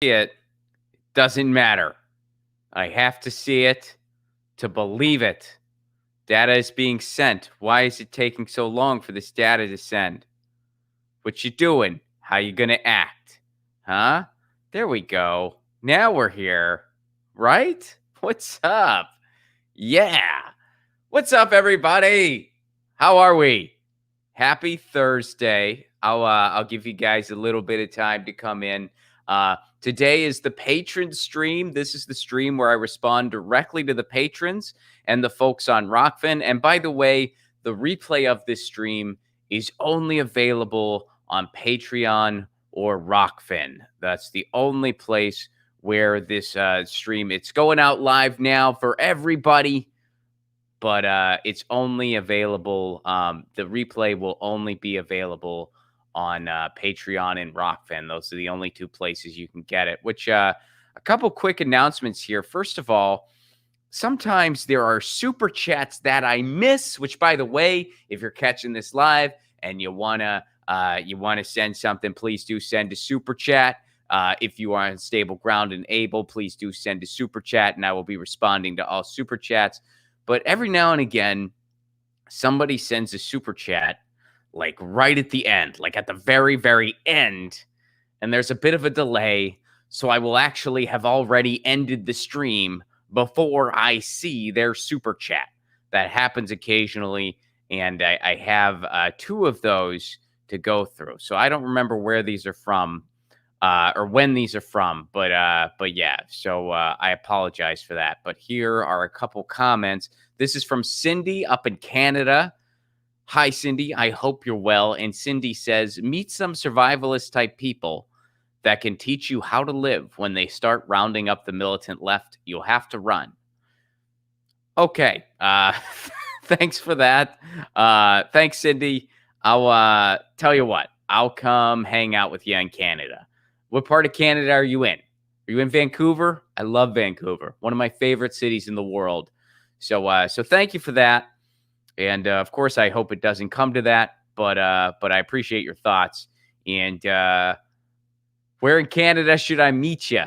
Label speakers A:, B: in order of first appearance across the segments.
A: It doesn't matter. I have to see it to believe it. Data is being sent. Why is it taking so long for this data to send? What you doing? How you gonna act? Huh? There we go. Now we're here. Right? What's up? Yeah. What's up, everybody? How are we? Happy Thursday. I'll give you guys a little bit of time to come in. Today is the patron stream. This is the stream where I respond directly to the patrons and the folks on Rockfin. And by the way, the replay of this stream is only available on Patreon or Rockfin. That's the only place where this stream, it's going out live now for everybody, but it's only available. The replay will only be available on Patreon and Rockfin. Those are the only two places you can get it. Which a couple quick announcements here. First of all, sometimes there are super chats that I miss. Which, by the way, if you're catching this live and you wanna send something, please do send a super chat. If you are on stable ground and able, please do send a super chat, and I will be responding to all super chats. But every now and again, somebody sends a super chat like right at the end, like at the very, very end, and there's a bit of a delay. So I will actually have already ended the stream before I see their super chat. That happens occasionally, and I have two of those to go through. So I don't remember where these are from. Or when these are from, but yeah, so I apologize for that. But here are a couple comments. This is from Cindy up in Canada. Hi, Cindy. I hope you're well. And Cindy says, meet some survivalist type people that can teach you how to live. When they start rounding up the militant left, you'll have to run. Okay. Thanks for that. Thanks, Cindy. I'll tell you what. I'll come hang out with you in Canada. What part of Canada are you in? Are you in Vancouver? I love Vancouver. One of my favorite cities in the world. So thank you for that. And of course, I hope it doesn't come to that. But I appreciate your thoughts. And where in Canada should I meet you?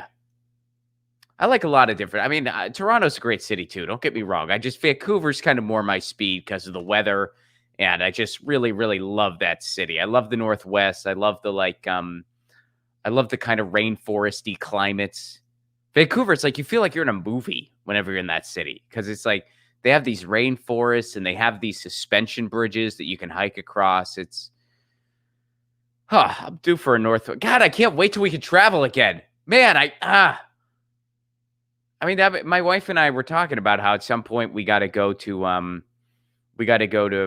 A: I like a lot of different. I mean, Toronto's a great city too. Don't get me wrong. Vancouver's kind of more my speed because of the weather, and I just really, really love that city. I love the Northwest. I love the I love the kind of rainforesty climates. Vancouver, it's like you feel like you're in a movie whenever you're in that city because it's like they have these rainforests and they have these suspension bridges that you can hike across. I'm due for a North. God, I can't wait till we can travel again. Man, I mean, my wife and I were talking about how at some point we got to go to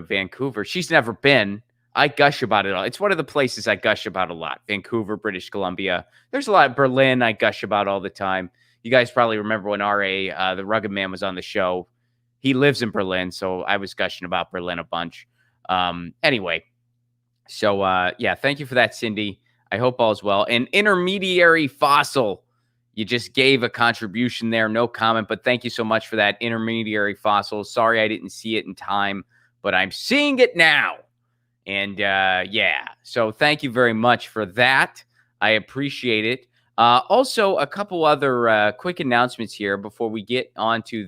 A: Vancouver. She's never been. I gush about it all. It's one of the places I gush about a lot. Vancouver, British Columbia. There's a lot of Berlin I gush about all the time. You guys probably remember when RA, the Rugged Man, was on the show. He lives in Berlin, so I was gushing about Berlin a bunch. Anyway, so yeah, thank you for that, Cindy. I hope all's well. And Intermediary Fossil, you just gave a contribution there. No comment, but thank you so much for that, Intermediary Fossil. Sorry I didn't see it in time, but I'm seeing it now. And yeah, so thank you very much for that. I appreciate it. Also, a couple other quick announcements here before we get onto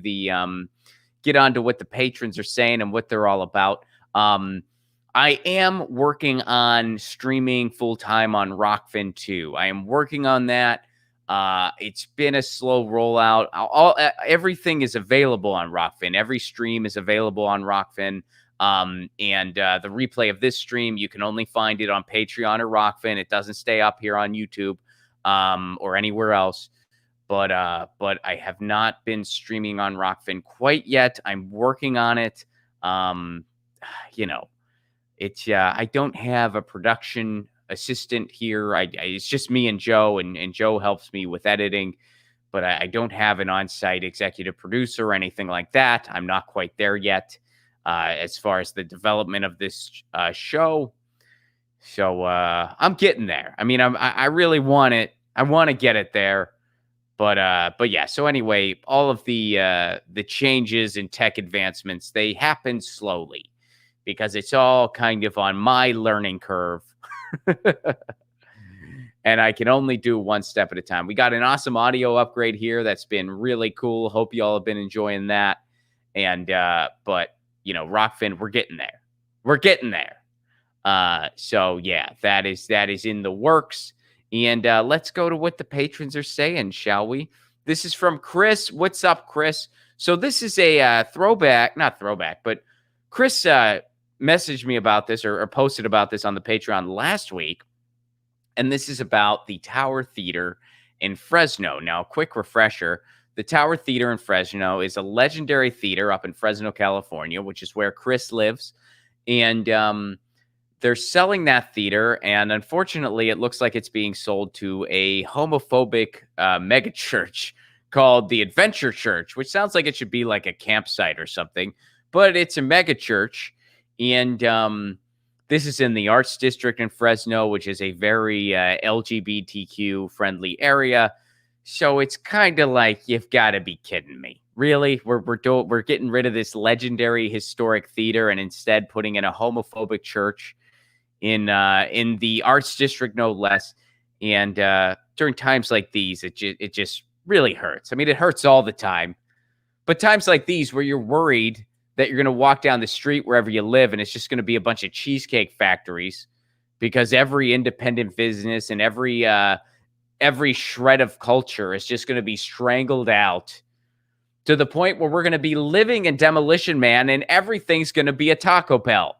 A: what the patrons are saying and what they're all about. I am working on streaming full time on Rockfin 2. I am working on that. It's been a slow rollout. Everything is available on Rockfin. Every stream is available on Rockfin. And the replay of this stream, you can only find it on Patreon or Rockfin. It doesn't stay up here on YouTube or anywhere else. But I have not been streaming on Rockfin quite yet. I'm working on it. It's I don't have a production assistant here. It's just me and Joe, and Joe helps me with editing. But I don't have an on-site executive producer or anything like that. I'm not quite there yet. As far as the development of this show. So I'm getting there. I mean, I really want it. I want to get it there. But yeah. So anyway, all of the changes and tech advancements, they happen slowly because it's all kind of on my learning curve. and I can only do one step at a time. We got an awesome audio upgrade here that's been really cool. Hope you all have been enjoying that. And but Rockfin, we're getting there. We're getting there. So yeah, that is in the works. And let's go to what the patrons are saying, shall we? This is from Chris. What's up, Chris? So this is a throwback, not throwback, but Chris messaged me about this or posted about this on the Patreon last week. And this is about the Tower Theater in Fresno. Now, quick refresher. The Tower Theater in Fresno is a legendary theater up in Fresno, California, which is where Chris lives. And they're selling that theater, and unfortunately, it looks like it's being sold to a homophobic megachurch called the Adventure Church, which sounds like it should be like a campsite or something, but it's a megachurch. And this is in the Arts District in Fresno, which is a very LGBTQ friendly area. So it's kind of like, you've got to be kidding me. Really? We're getting rid of this legendary historic theater and instead putting in a homophobic church in the Arts District, no less. And during times like these, it just really hurts. I mean, it hurts all the time. But times like these where you're worried that you're going to walk down the street wherever you live and it's just going to be a bunch of cheesecake factories because every independent business and every shred of culture is just going to be strangled out to the point where we're going to be living in Demolition Man and everything's going to be a Taco Bell.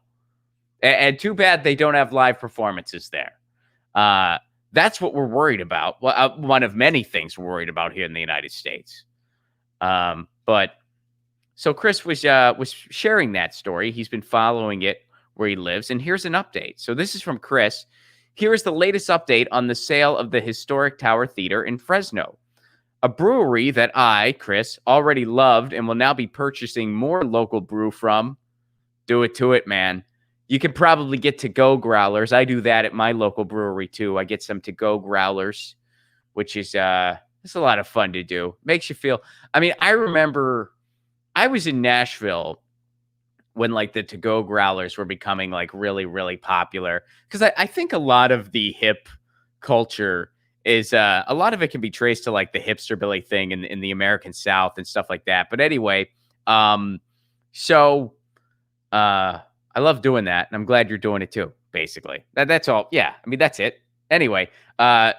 A: And too bad they don't have live performances there. That's what we're worried about. Well, one of many things we're worried about here in the United States. But so Chris was sharing that story. He's been following it where he lives. And here's an update. So this is from Chris. Here is the latest update on the sale of the historic Tower Theater in Fresno. A brewery that I, Chris, already loved and will now be purchasing more local brew from. Do it to it, man. You can probably get to-go growlers. I do that at my local brewery, too. I get some to-go growlers, which is it's a lot of fun to do. Makes you feel... I mean, I remember I was in Nashville when, like, the to-go growlers were becoming, like, really, really popular. Because I think a lot of the hip culture is... a lot of it can be traced to, like, the hipster-billy thing in the American South and stuff like that. But anyway, I love doing that, and I'm glad you're doing it too, basically. That's all. Yeah, I mean, that's it. Anyway,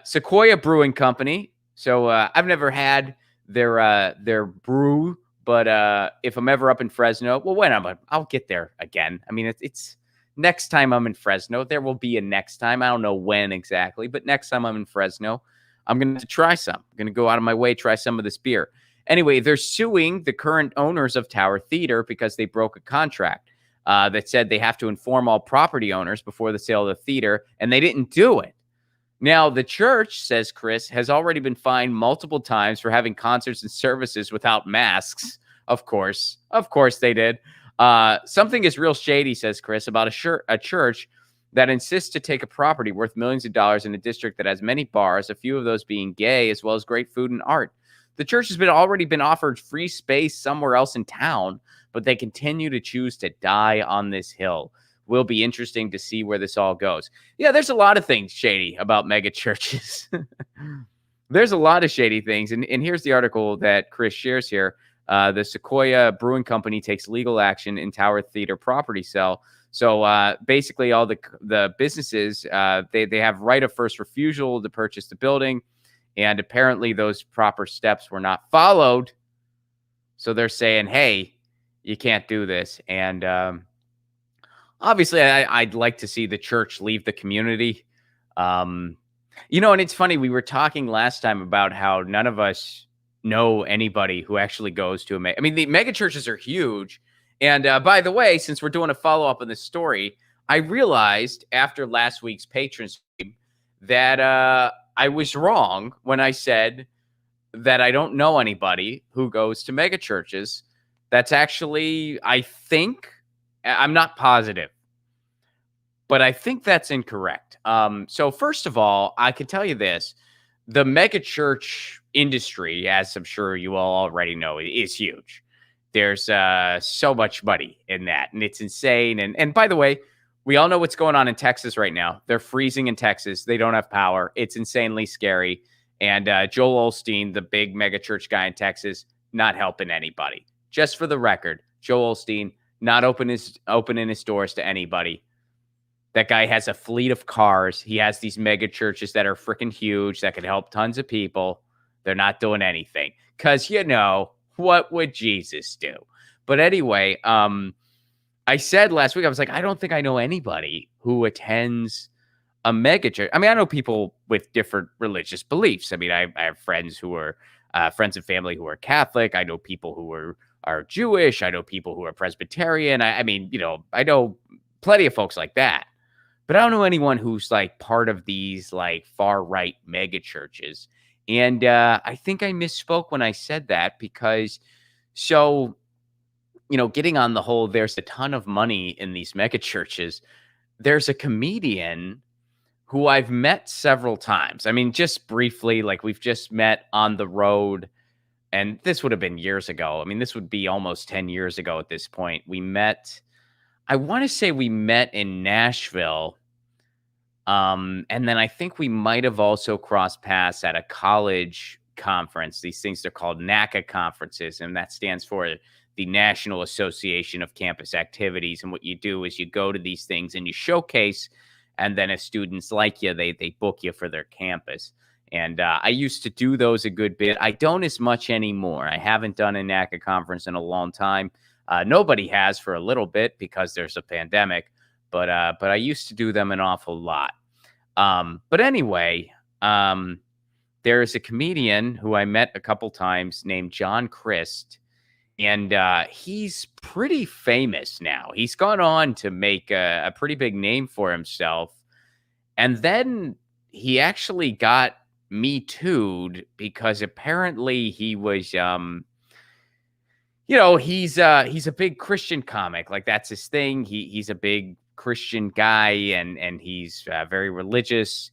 A: Sequoia Brewing Company. So I've never had their brew, but if I'm ever up in Fresno, well, I'll get there again. I mean, it's next time I'm in Fresno. There will be a next time. I don't know when exactly, but next time I'm in Fresno, I'm going to try some. I'm going to go out of my way, try some of this beer. Anyway, they're suing the current owners of Tower Theater because they broke a contract. That said they have to inform all property owners before the sale of the theater, and they didn't do it. Now, the church, says Chris, has already been fined multiple times for having concerts and services without masks. Of course they did. Something is real shady, says Chris, about a church that insists to take a property worth millions of dollars in a district that has many bars, a few of those being gay, as well as great food and art. The church has already been offered free space somewhere else in town, but they continue to choose to die on this hill. Will be interesting to see where this all goes. Yeah, there's a lot of things shady about mega churches. There's a lot of shady things. And here's the article that Chris shares here. The Sequoia Brewing Company takes legal action in Tower Theater property sale. So basically all the businesses, they have right of first refusal to purchase the building. And apparently those proper steps were not followed. So they're saying, hey, you can't do this. And obviously, I'd like to see the church leave the community. And it's funny. We were talking last time about how none of us know anybody who actually goes to I mean, the mega churches are huge. And by the way, since we're doing a follow-up on this story, I realized after last week's patron stream that I was wrong when I said that I don't know anybody who goes to mega churches. That's actually, I think, I'm not positive, but I think that's incorrect. So first of all, I can tell you this. The mega church industry, as I'm sure you all already know, is huge. There's so much money in that, and it's insane. And by the way, We all know what's going on in Texas right now. They're freezing in Texas. They don't have power. It's insanely scary. And Joel Osteen, the big mega church guy in Texas, not helping anybody. Just for the record, Joel Osteen not opening his doors to anybody. That guy has a fleet of cars. He has these mega churches that are freaking huge that could help tons of people. They're not doing anything because, what would Jesus do? But anyway, I said last week, I was like, I don't think I know anybody who attends a mega church. I mean, I know people with different religious beliefs. I mean, I have friends who are friends and family who are Catholic. I know people who are Jewish. I know people who are Presbyterian. I mean, I know plenty of folks like that. But I don't know anyone who's like part of these like far right mega churches. And I think I misspoke when I said that because getting on the whole, there's a ton of money in these mega churches. There's a comedian who I've met several times. I mean, just briefly, like we've just met on the road. And this would have been years ago. I mean, this would be almost 10 years ago at this point. I want to say we met in Nashville. And then I think we might have also crossed paths at a college conference. These things are called NACA conferences, and that stands for the National Association of Campus Activities. And what you do is you go to these things and you showcase, and then if students like you, they book you for their campus. And I used to do those a good bit. I don't as much anymore. I haven't done a NACA conference in a long time. Nobody has for a little bit because there's a pandemic, but I used to do them an awful lot. But anyway, there's a comedian who I met a couple times named John Christ, and he's pretty famous now. He's gone on to make a pretty big name for himself. And then he actually got Me Too'd because apparently he was, he's a big Christian comic. Like that's his thing. He's a big Christian guy and he's very religious.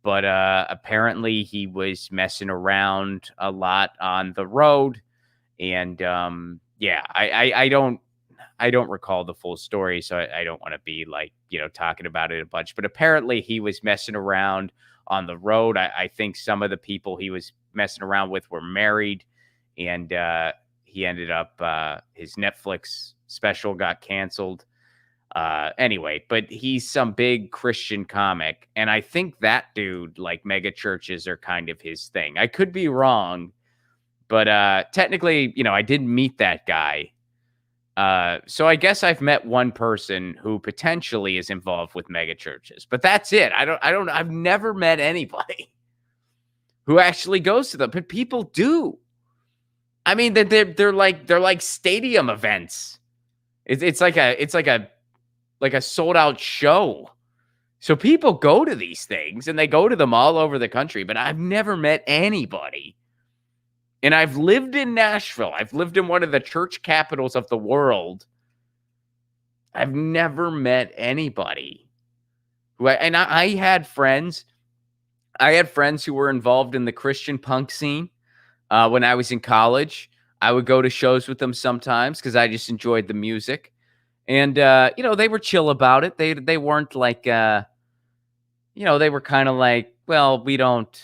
A: But apparently he was messing around a lot on the road. And I don't recall the full story, so I don't want to be like, talking about it a bunch. But apparently he was messing around on the road. I think some of the people he was messing around with were married, and he ended up his Netflix special got canceled. Anyway, but he's some big Christian comic, and I think that dude, like mega churches are kind of his thing. I could be wrong, but technically, I didn't meet that guy. So I guess I've met one person who potentially is involved with mega churches, but that's it. I've never met anybody who actually goes to them, but people do. I mean, they're like stadium events. It's like a sold out show. So people go to these things and they go to them all over the country, but I've never met anybody. And I've lived in Nashville. I've lived in one of the church capitals of the world. I've never met anybody I had friends. I had friends who were involved in the Christian punk scene when I was in college. I would go to shows with them sometimes because I just enjoyed the music. And, they were chill about it. They weren't like, they were kind of like, well, we don't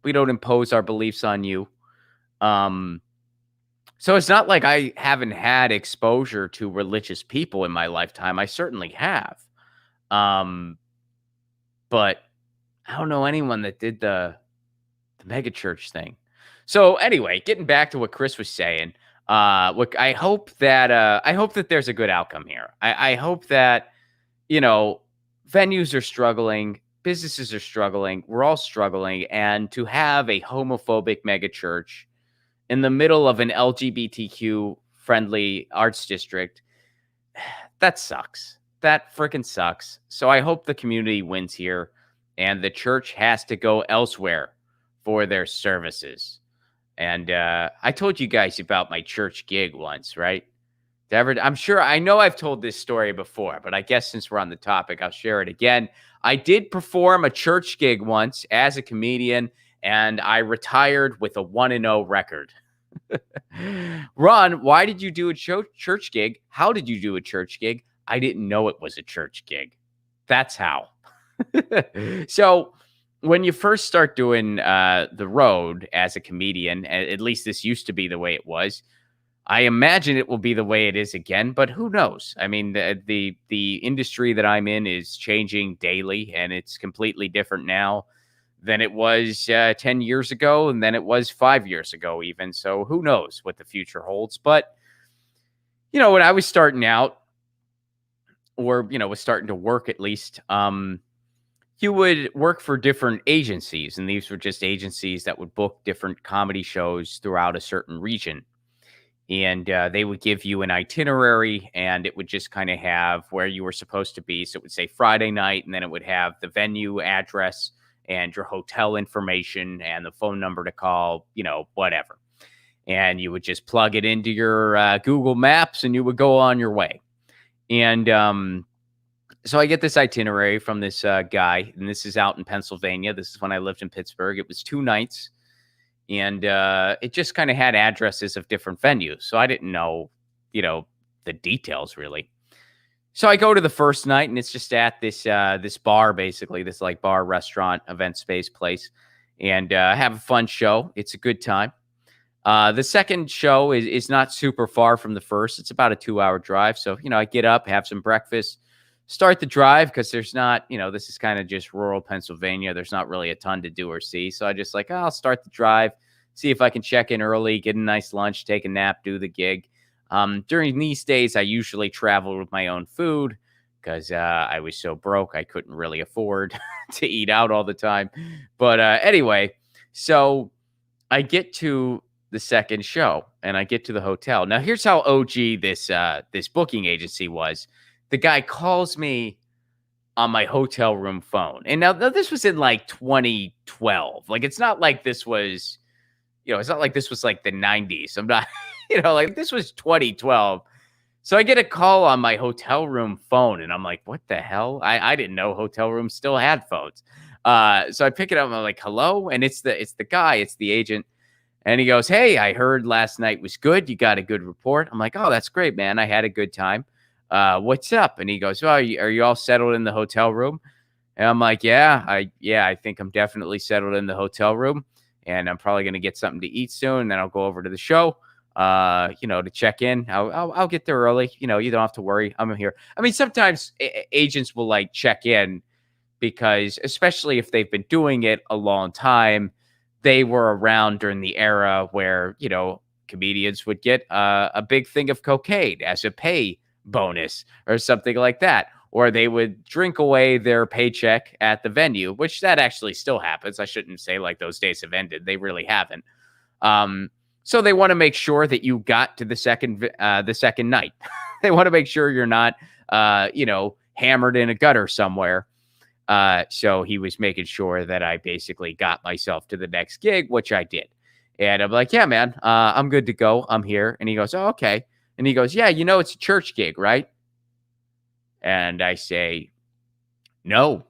A: impose our beliefs on you. So it's not like I haven't had exposure to religious people in my lifetime. I certainly have. But I don't know anyone that did the mega church thing. So anyway, getting back to what Chris was saying, look, I hope that there's a good outcome here. I hope that, venues are struggling. Businesses are struggling. We're all struggling. And to have a homophobic megachurch in the middle of an LGBTQ friendly arts district, that sucks. That freaking sucks. So I hope the community wins here and the church has to go elsewhere for their services. And I told you guys about my church gig once, right? I'm sure I know I've told this story before, but I guess since we're on the topic, I'll share it again. I did perform a church gig once as a comedian, and I retired with a 1-0 record. Ron, why did you do a church gig? How did you do a church gig? I didn't know it was a church gig. That's how. So when you first start doing the road as a comedian, at least this used to be the way it was. I imagine it will be the way it is again, but who knows? I mean, the industry that I'm in is changing daily, and it's completely different now than it was 10 years ago, and then it was 5 years ago, even. So who knows what the future holds? But when I was starting out, or was starting to work at least, you would work for different agencies, and these were just agencies that would book different comedy shows throughout a certain region. And they would give you an itinerary, and it would just kind of have where you were supposed to be. So it would say Friday night, and then it would have the venue address and your hotel information and the phone number to call, whatever. And you would just plug it into your Google Maps, and you would go on your way. And so I get this itinerary from this guy, and this is out in Pennsylvania. This is when I lived in Pittsburgh. It was 2 nights. And it just kind of had addresses of different venues. So I didn't know, the details really. So I go to the first night, and it's just at this bar, basically, this like bar, restaurant, event space place, and have a fun show. It's a good time. The second show is not super far from the first. It's about a 2-hour drive. So, I get up, have some breakfast, start the drive, because there's not, this is kind of just rural Pennsylvania. There's not really a ton to do or see. So I just I'll start the drive, see if I can check in early, get a nice lunch, take a nap, do the gig. During these days, I usually travel with my own food because I was so broke. I couldn't really afford to eat out all the time. But anyway, so I get to the second show, and I get to the hotel. Now, here's how OG this booking agency was. The guy calls me on my hotel room phone. And now this was in 2012. It's not like this was, it's not like this was like the 90s. I'm not, this was 2012. So I get a call on my hotel room phone, and I'm like, what the hell? I didn't know hotel rooms still had phones. So I pick it up, and I'm like, hello? And it's the guy, it's the agent. And he goes, hey, I heard last night was good. You got a good report. I'm like, oh, that's great, man. I had a good time. What's up? And he goes, well, are you all settled in the hotel room? And I'm like, I think I'm definitely settled in the hotel room, and I'm probably going to get something to eat soon. And then I'll go over to the show, to check in. I'll get there early. You don't have to worry. I'm here. I mean, sometimes agents will check in because, especially if they've been doing it a long time, they were around during the era where, comedians would get a big thing of cocaine as a pay bonus or something like that, or they would drink away their paycheck at the venue, which that actually still happens. I shouldn't say those days have ended. They really haven't. So they want to make sure that you got to the second night. They want to make sure you're not hammered in a gutter somewhere. So he was making sure that I basically got myself to the next gig, which I did. And I'm like, yeah, man, I'm good to go. I'm here. And he goes, oh, okay. And he goes, yeah, it's a church gig, right? And I say, no.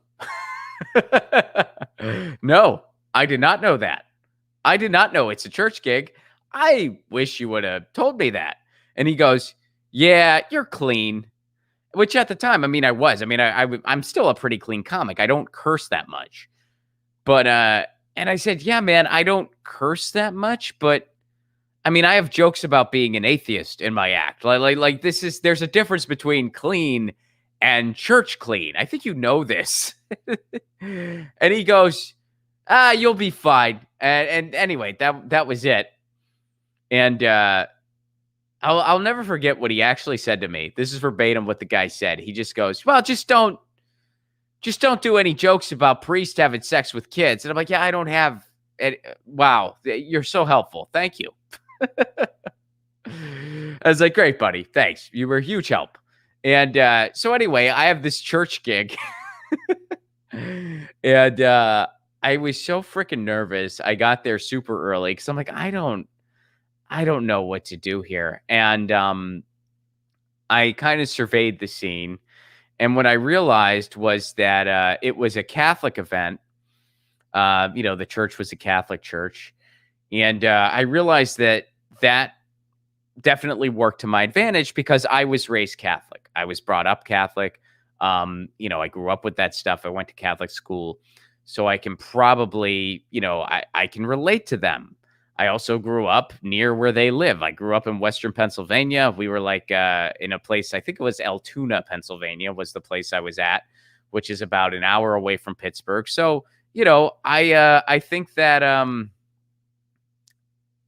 A: No, I did not know that. I did not know it's a church gig. I wish you would have told me that. And he goes, yeah, you're clean. Which at the time, I mean, I was. I mean, I'm still a pretty clean comic. I don't curse that much. But, and I said, yeah, man, I don't curse that much, but I mean, I have jokes about being an atheist in my act. There's a difference between clean and church clean. I think you know this. And he goes, you'll be fine. And anyway, that was it. And I'll never forget what he actually said to me. This is verbatim what the guy said. He just goes, well, just don't do any jokes about priests having sex with kids. And I'm like, yeah, I don't have it. Wow, you're so helpful. Thank you. I was like, great, buddy. Thanks. You were a huge help. And so anyway, I have this church gig. And I was so freaking nervous. I got there super early because I'm like, I don't know what to do here. And I kind of surveyed the scene. And what I realized was that it was a Catholic event. The church was a Catholic church. And I realized that definitely worked to my advantage because I was raised Catholic. I was brought up Catholic. I grew up with that stuff. I went to Catholic school. So I can probably, I can relate to them. I also grew up near where they live. I grew up in Western Pennsylvania. We were like in a place, I think it was Altoona, Pennsylvania was the place I was at, which is about an hour away from Pittsburgh. So, I think that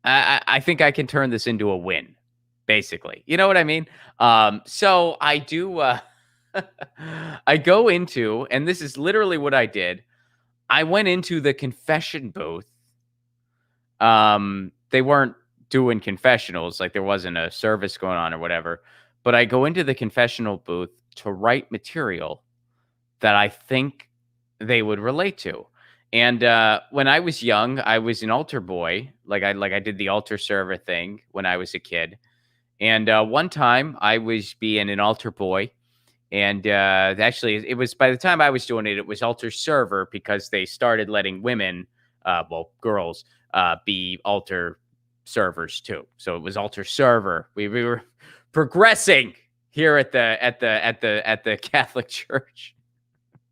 A: I think I can turn this into a win, basically. You know what I mean? So I do I go into, and this is literally what I did. I went into the confession booth. They weren't doing confessionals, like there wasn't a service going on or whatever. But I go into the confessional booth to write material that I think they would relate to. And when I was young, I was an altar boy. Like I did the altar server thing when I was a kid. And one time I was being an altar boy. And actually, it was by the time I was doing it, it was altar server because they started letting women, girls, be altar servers too. So it was altar server. We were progressing here at the Catholic Church.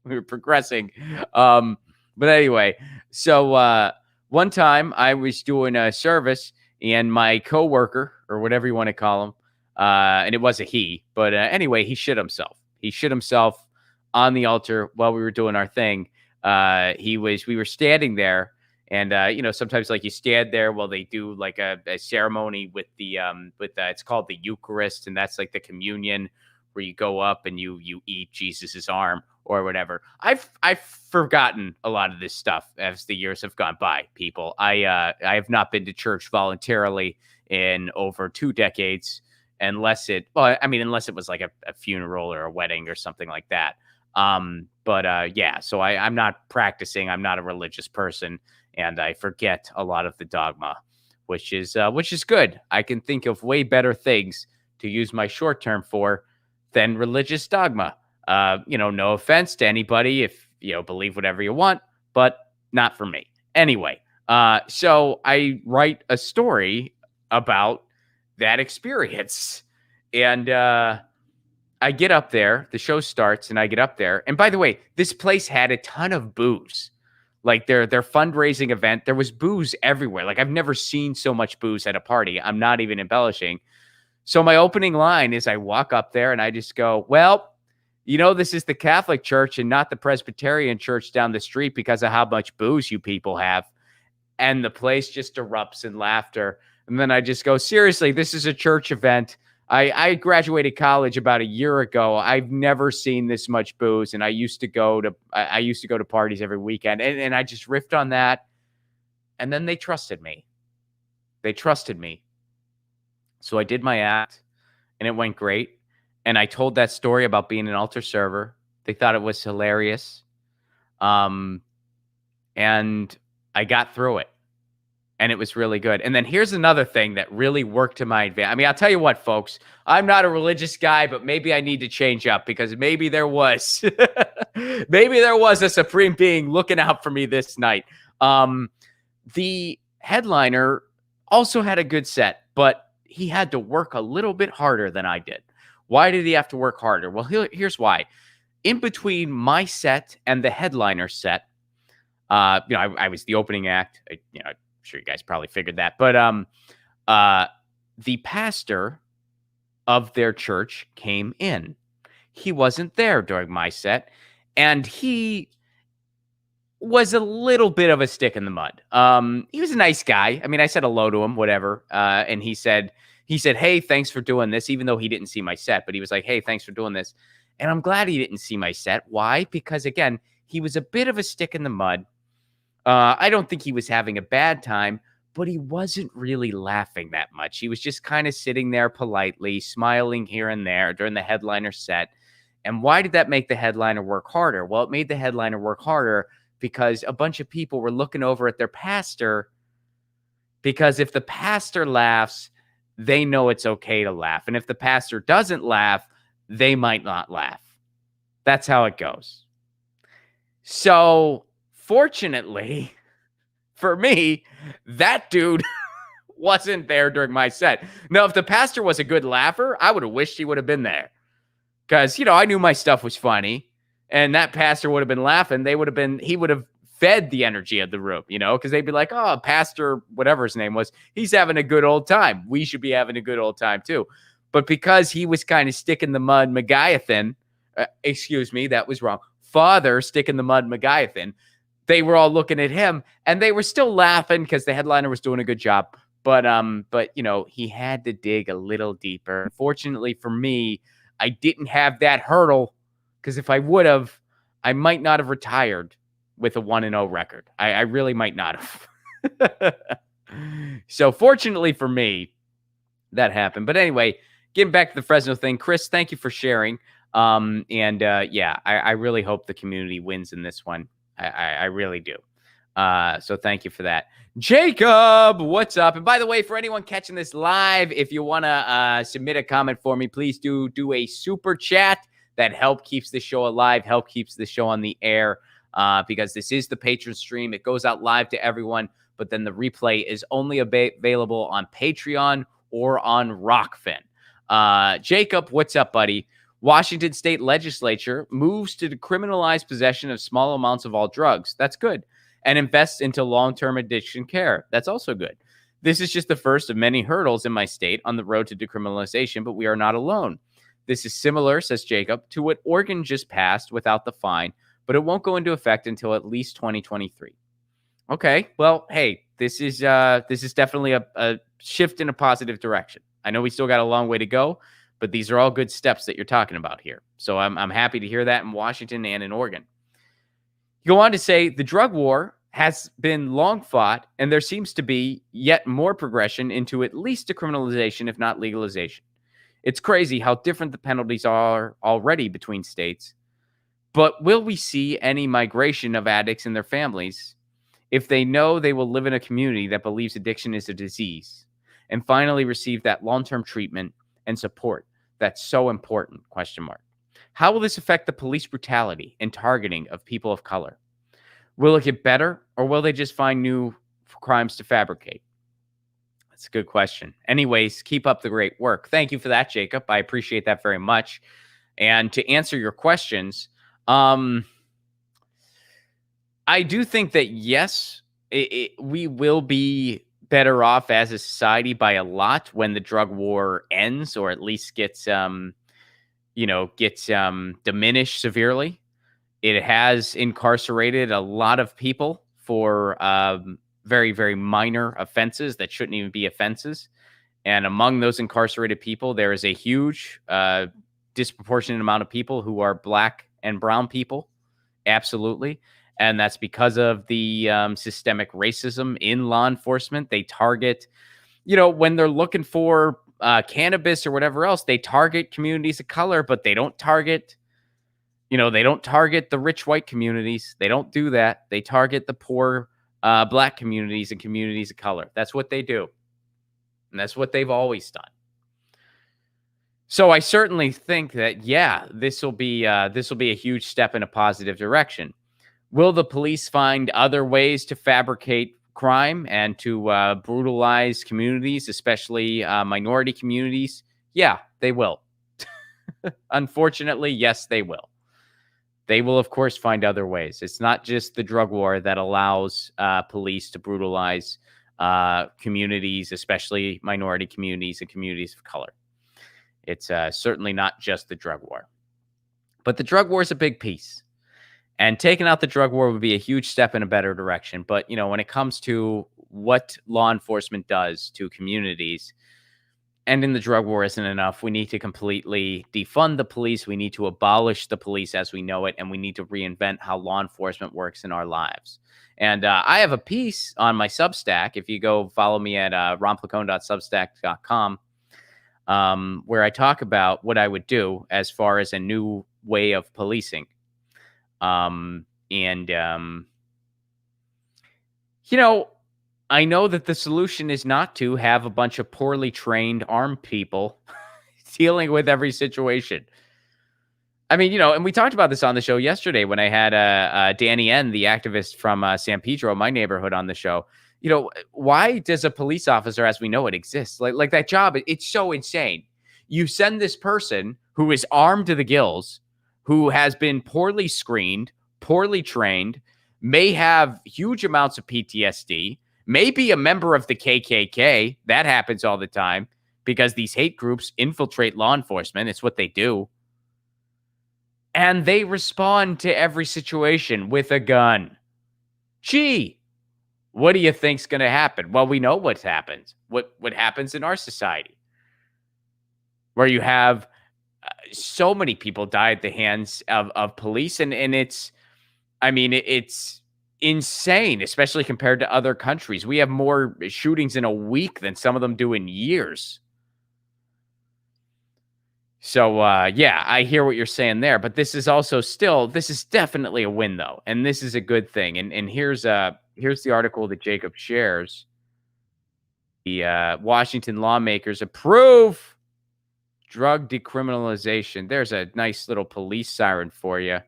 A: We were progressing. But anyway, so one time I was doing a service and my coworker or whatever you want to call him, and it was a he, but anyway, he shit himself. He shit himself on the altar while we were doing our thing. We were standing there, and sometimes like you stand there while they do like a ceremony with it's called the Eucharist, and that's like the communion where you go up and you eat Jesus's arm or whatever. I've forgotten a lot of this stuff as the years have gone by. People, I have not been to church voluntarily in over 2 decades. Unless it was like a funeral or a wedding or something like that. So I'm not practicing. I'm not a religious person, and I forget a lot of the dogma, which is good. I can think of way better things to use my short term for than religious dogma. No offense to anybody if believe whatever you want, but not for me. Anyway, so I write a story about that experience. And I get up there, the show starts, and I get up there. And by the way, this place had a ton of booze. Like their fundraising event, there was booze everywhere. Like I've never seen so much booze at a party. I'm not even embellishing. So my opening line is I walk up there and I just go, well, this is the Catholic Church and not the Presbyterian Church down the street because of how much booze you people have. And the place just erupts in laughter. And then I just go, seriously, this is a church event. I graduated college about a year ago. I've never seen this much booze, and I used to go to parties every weekend, and I just riffed on that. And then they trusted me. So I did my act, and it went great. And I told that story about being an altar server. They thought it was hilarious, and I got through it. And it was really good. And then here's another thing that really worked to my advantage. I mean, I'll tell you what, folks, I'm not a religious guy, but maybe I need to change up because maybe there was a supreme being looking out for me this night. The headliner also had a good set, but he had to work a little bit harder than I did. Why did he have to work harder? Well, here's why. In between my set and the headliner set, I was the opening act. I'm sure you guys probably figured that, but the pastor of their church came in. He wasn't there during my set, and he was a little bit of a stick in the mud. He was a nice guy. I mean, I said hello to him, whatever, and he said, "Hey, thanks for doing this," even though he didn't see my set, but he was like, "Hey, thanks for doing this." And I'm glad he didn't see my set. Why? Because again, he was a bit of a stick in the mud. I don't think he was having a bad time, but he wasn't really laughing that much. He was just kind of sitting there politely, smiling here and there during the headliner set. And why did that make the headliner work harder? Well, it made the headliner work harder because a bunch of people were looking over at their pastor, because if the pastor laughs, they know it's okay to laugh. And if the pastor doesn't laugh, they might not laugh. That's how it goes. So fortunately for me, that dude wasn't there during my set. Now, if the pastor was a good laugher, I would have wished he would have been there. because I knew my stuff was funny, and that pastor would have been laughing. He would have fed the energy of the room, because they'd be like, "Oh, Pastor, whatever his name was, he's having a good old time. We should be having a good old time too." But because he was kind of stick in the mud, McGuiathan, excuse me, that was wrong. Father stick in the mud, McGuiathan. They were all looking at him, and they were still laughing because the headliner was doing a good job. But he had to dig a little deeper. Unfortunately for me, I didn't have that hurdle, because if I would have, I might not have retired with a 1-0 record. I really might not have. So fortunately for me, that happened. But anyway, getting back to the Fresno thing, Chris, thank you for sharing. I really hope the community wins in this one. I really do. So thank you for that. Jacob, what's up? And by the way, for anyone catching this live, if you want to submit a comment for me, please do a super chat. That keeps the show alive, keeps the show on the air, because this is the patron stream. It goes out live to everyone, but then the replay is only available on Patreon or on Rockfin. Jacob, what's up, buddy? Washington State Legislature moves to decriminalize possession of small amounts of all drugs. That's good. And invests into long-term addiction care. That's also good. This is just the first of many hurdles in my state on the road to decriminalization, but we are not alone. This is similar, says Jacob, to what Oregon just passed without the fine, but it won't go into effect until at least 2023. Okay, well, hey, this is definitely a shift in a positive direction. I know we still got a long way to go, but these are all good steps that you're talking about here. So I'm happy to hear that in Washington and in Oregon. You go on to say the drug war has been long fought, and there seems to be yet more progression into at least decriminalization, if not legalization. It's crazy how different the penalties are already between states. But will we see any migration of addicts and their families if they know they will live in a community that believes addiction is a disease and finally receive that long-term treatment and support that's so important? ? How will this affect the police brutality and targeting of people of color? Will it get better, or will they just find new crimes to fabricate? That's a good question. Anyways, keep up the great work. Thank you for that, Jacob. I appreciate that very much. And to answer your questions, I do think that, yes, we will be better off as a society by a lot when the drug war ends, or at least gets diminished severely. It has incarcerated a lot of people for very, very minor offenses that shouldn't even be offenses. And among those incarcerated people, there is a huge disproportionate amount of people who are Black and brown people. Absolutely. And that's because of the systemic racism in law enforcement. They target, when they're looking for cannabis or whatever else, they target communities of color, but they don't target, the rich white communities. They don't do that. They target the poor Black communities and communities of color. That's what they do. And that's what they've always done. So I certainly think that, yeah, this will be a huge step in a positive direction. Will the police find other ways to fabricate crime and to brutalize communities, especially minority communities? Yeah, they will. Unfortunately, yes, they will. They will, of course, find other ways. It's not just the drug war that allows police to brutalize communities, especially minority communities and communities of color. It's certainly not just the drug war. But the drug war is a big piece. And taking out the drug war would be a huge step in a better direction. But, when it comes to what law enforcement does to communities, ending the drug war isn't enough. We need to completely defund the police. We need to abolish the police as we know it. And we need to reinvent how law enforcement works in our lives. And I have a piece on my Substack. If you go follow me at ronplacone.substack.com, where I talk about what I would do as far as a new way of policing. I know that the solution is not to have a bunch of poorly trained armed people dealing with every situation. I mean, and we talked about this on the show yesterday when I had Danny N, the activist from San Pedro, my neighborhood, on the show. Why does a police officer, as we know it, exist? Like that job, it's so insane. You send this person who is armed to the gills, who has been poorly screened, poorly trained, may have huge amounts of PTSD, may be a member of the KKK. That happens all the time because these hate groups infiltrate law enforcement. It's what they do. And they respond to every situation with a gun. Gee, what do you think's going to happen? Well, we know what's happened. What happens in our society, where you have so many people die at the hands of police, and it's, I mean, it's insane, especially compared to other countries. We have more shootings in a week than some of them do in years. So, yeah, I hear what you're saying there, but this is also still, this is definitely a win, though, and this is a good thing. And here's the article that Jacob shares. The Washington lawmakers approve drug decriminalization. There's a nice little police siren for you.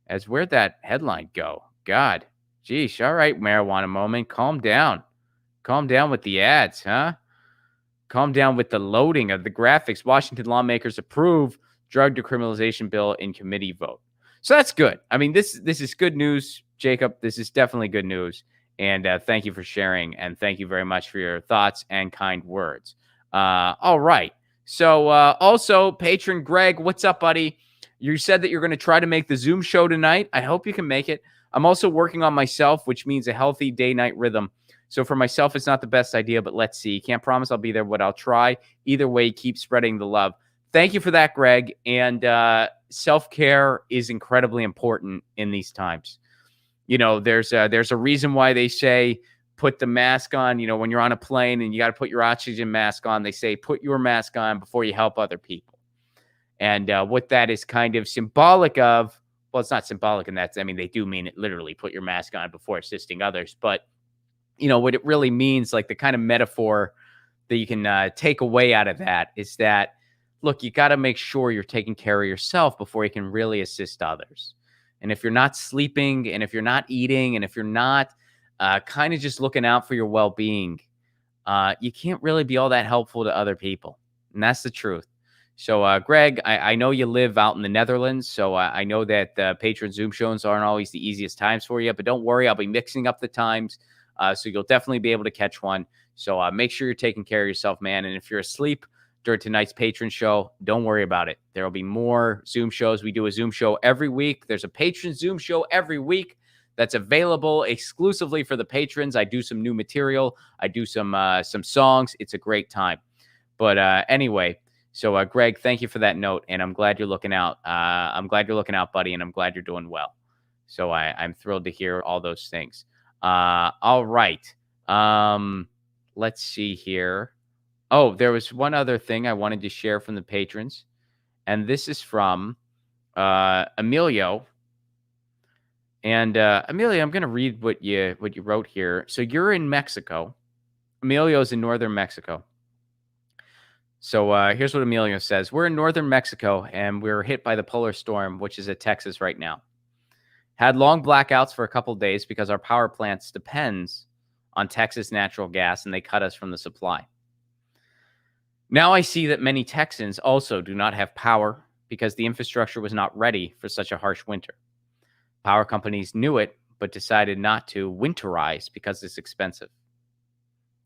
A: As where'd that headline go? God, geez, all right, marijuana moment, calm down. Calm down with the ads, huh? Calm down with the loading of the graphics. Washington lawmakers approve drug decriminalization bill in committee vote. So that's good. I mean, this is good news, Jacob. This is definitely good news. And thank you for sharing. And thank you very much for your thoughts and kind words. All right. So also, patron Greg, what's up, buddy? You said that you're going to try to make the Zoom show tonight. I hope you can make it. I'm also working on myself, which means a healthy day-night rhythm. So for myself, it's not the best idea, but let's see. Can't promise I'll be there, but I'll try. Either way, keep spreading the love. Thank you for that, Greg. And self-care is incredibly important in these times. You know, there's a reason why they say put the mask on. You know, when you're on a plane and you got to put your oxygen mask on, they say put your mask on before you help other people. And what that is kind of symbolic of, well, it's not symbolic in that. I mean, they do mean it literally, put your mask on before assisting others. But you know, what it really means, like the kind of metaphor that you can take away out of that is that, look, you got to make sure you're taking care of yourself before you can really assist others. And if you're not sleeping, and if you're not eating, and if you're not kind of just looking out for your well-being, you can't really be all that helpful to other people. And that's the truth. So, Greg, I know you live out in the Netherlands, so I know that patron Zoom shows aren't always the easiest times for you, but don't worry, I'll be mixing up the times. So you'll definitely be able to catch one. So make sure you're taking care of yourself, man. And if you're asleep during tonight's patron show, don't worry about it. There will be more Zoom shows. We do a Zoom show every week. There's a patron Zoom show every week that's available exclusively for the patrons. I do some new material. I do some songs. It's a great time. But anyway, so Greg, thank you for that note. And I'm glad you're looking out. I'm glad you're looking out, buddy. And I'm glad you're doing well. So I'm thrilled to hear all those things. All right. Let's see here. Oh, there was one other thing I wanted to share from the patrons, and this is from Emilio. And Emilio, I'm going to read what you wrote here. So you're in Mexico. Emilio's in northern Mexico. So here's what Emilio says. We're in northern Mexico, and we're hit by the polar storm, which is at Texas right now. Had long blackouts for a couple days because our power plants depends on Texas natural gas, and they cut us from the supply. Now I see that many Texans also do not have power because the infrastructure was not ready for such a harsh winter. Power companies knew it, but decided not to winterize because it's expensive.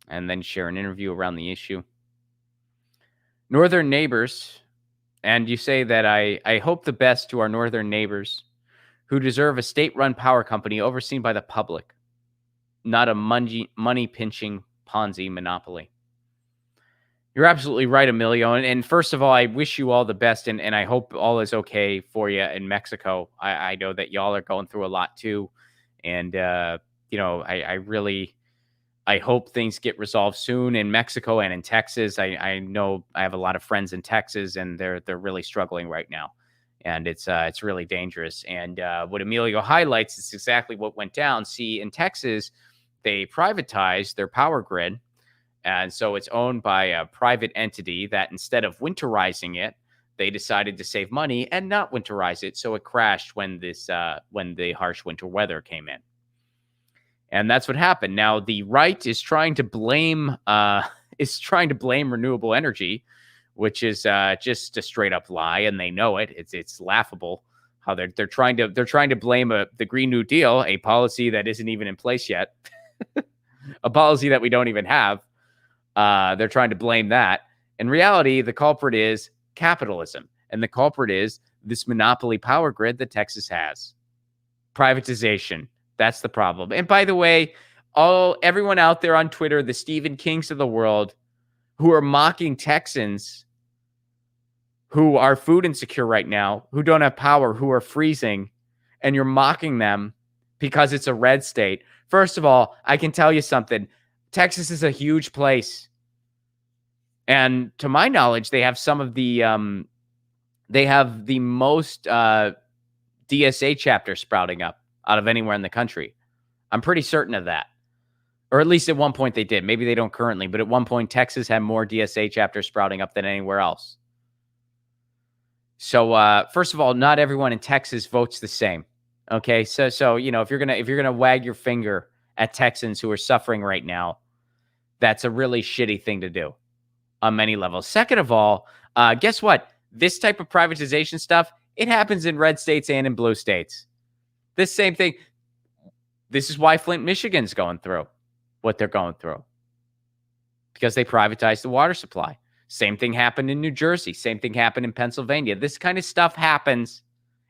A: And then share an interview around the issue. Northern neighbors, and you say that I hope the best to our northern neighbors who deserve a state-run power company overseen by the public, not a money-pinching Ponzi monopoly. You're absolutely right, Emilio. And first of all, I wish you all the best, and I hope all is okay for you in Mexico. I know that y'all are going through a lot too. And, you know, I hope things get resolved soon in Mexico and in Texas. I know I have a lot of friends in Texas, and they're really struggling right now. And it's really dangerous. And what Emilio highlights is exactly what went down. See, in Texas, they privatized their power grid. And so it's owned by a private entity that instead of winterizing it, they decided to save money and not winterize it. So it crashed when the harsh winter weather came in. And that's what happened. Now, the right is trying to blame renewable energy, which is just a straight up lie, and they know it. It's laughable how they're trying to blame the Green New Deal, a policy that isn't even in place yet, a policy that we don't even have. They're trying to blame that. In reality, the culprit is capitalism, and the culprit is this monopoly power grid that Texas has. Privatization. That's the problem. And by the way, everyone out there on Twitter, the Stephen Kings of the world, who are mocking Texans who are food insecure right now, who don't have power, who are freezing, and you're mocking them because it's a red state. First of all, I can tell you something. Texas is a huge place. And to my knowledge, they have some of the most DSA chapters sprouting up out of anywhere in the country. I'm pretty certain of that. Or at least at one point they did. Maybe they don't currently, but at one point Texas had more DSA chapters sprouting up than anywhere else. So first of all, not everyone in Texas votes the same. Okay? So if you're going to wag your finger at Texans who are suffering right now, that's a really shitty thing to do on many levels. Second of all, guess what? This type of privatization stuff, it happens in red states and in blue states. This same thing. This is why Flint, Michigan's going through what they're going through, because they privatized the water supply. Same thing happened in New Jersey. Same thing happened in Pennsylvania. This kind of stuff happens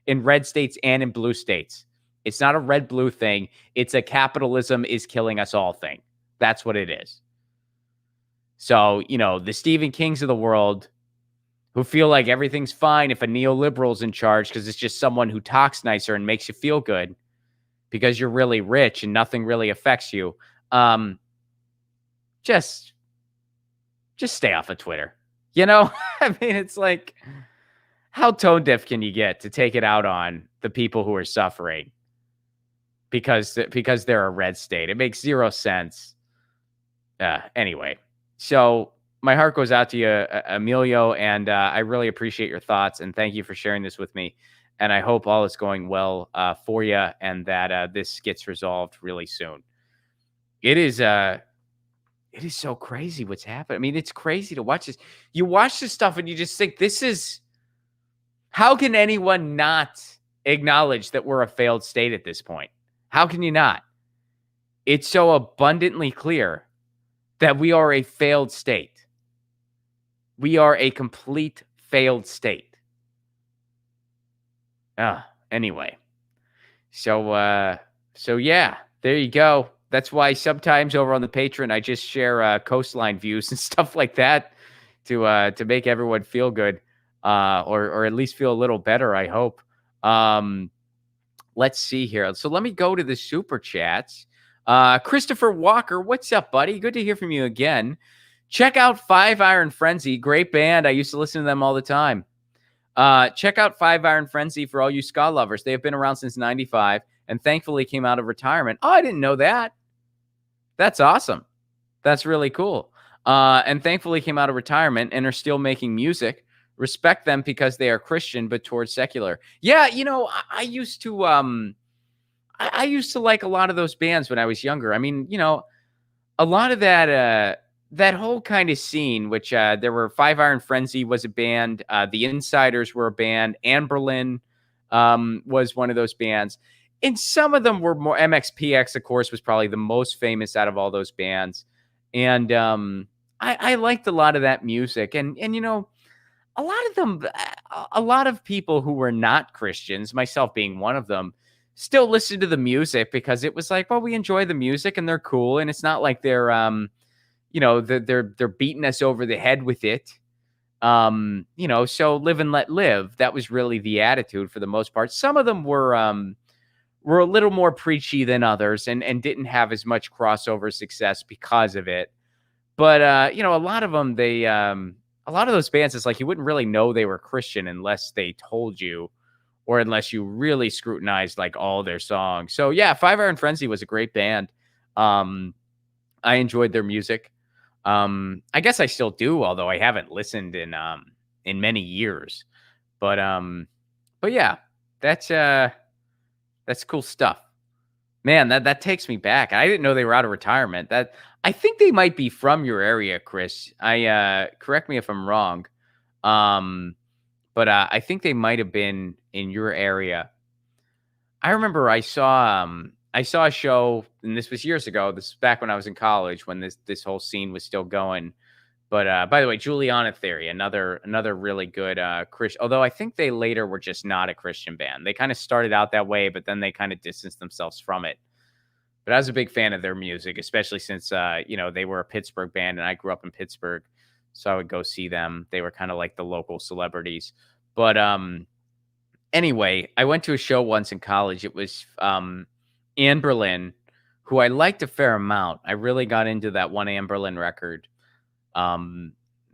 A: in red states and in blue states. It's not a red-blue thing. It's a capitalism is killing us all thing. That's what it is. So, the Stephen Kings of the world who feel like everything's fine if a neoliberal's in charge because it's just someone who talks nicer and makes you feel good because you're really rich and nothing really affects you. Just stay off of Twitter. I mean, it's like, how tone deaf can you get to take it out on the people who are suffering because they're a red state? It makes zero sense. Anyway, so my heart goes out to you, Emilio, and I really appreciate your thoughts, and thank you for sharing this with me. And I hope all is going well for you, and that this gets resolved really soon. It is so crazy what's happening. I mean, it's crazy to watch this. You watch this stuff and you just think, how can anyone not acknowledge that we're a failed state at this point? How can you not? It's so abundantly clear that we are a failed state. We are a complete failed state. Anyway. So yeah, there you go. That's why sometimes over on the Patreon, I just share coastline views and stuff like that to make everyone feel good, or at least feel a little better, I hope. Let's see here. So let me go to the super chats. Christopher Walker, what's up, buddy? Good to hear from you again. Check out Five Iron Frenzy. Great band. I used to listen to them all the time. Check out Five Iron Frenzy for all you ska lovers. They have been around since 95 and thankfully came out of retirement. Oh, I didn't know that. That's awesome. That's really cool. And thankfully came out of retirement and are still making music. Respect them because they are Christian, but towards secular. Yeah, I used to I used to like a lot of those bands when I was younger. I mean, a lot of that whole kind of scene, which there were Five Iron Frenzy was a band, the Insiders were a band, Anberlin was one of those bands. And some of them were more. MXPX, of course, was probably the most famous out of all those bands. And I liked a lot of that music. And a lot of them, a lot of people who were not Christians, myself being one of them, still listened to the music because it was like, well, we enjoy the music and they're cool. And it's not like they're, they're beating us over the head with it. So live and let live. That was really the attitude for the most part. Some of them were a little more preachy than others and didn't have as much crossover success because of it. But, a lot of them, a lot of those bands, it's like you wouldn't really know they were Christian unless they told you or unless you really scrutinized like all their songs. So yeah, Five Iron Frenzy was a great band. I enjoyed their music. I guess I still do, although I haven't listened in many years. But yeah, that's cool stuff. Man, that takes me back. I didn't know they were out of retirement. I think they might be from your area, Chris. Correct me if I'm wrong, Um, but I think they might have been in your area. I remember I saw a show, and this was years ago. This is back when I was in college when this whole scene was still going. But by the way, Juliana Theory, another really good Christian. Although I think they later were just not a Christian band. They kind of started out that way, but then they kind of distanced themselves from it. But I was a big fan of their music, especially since they were a Pittsburgh band, and I grew up in Pittsburgh, so I would go see them. They were kind of like the local celebrities. But anyway, I went to a show once in college. It was Anne Berlin, who I liked a fair amount. I really got into that one Anne Berlin record. Um,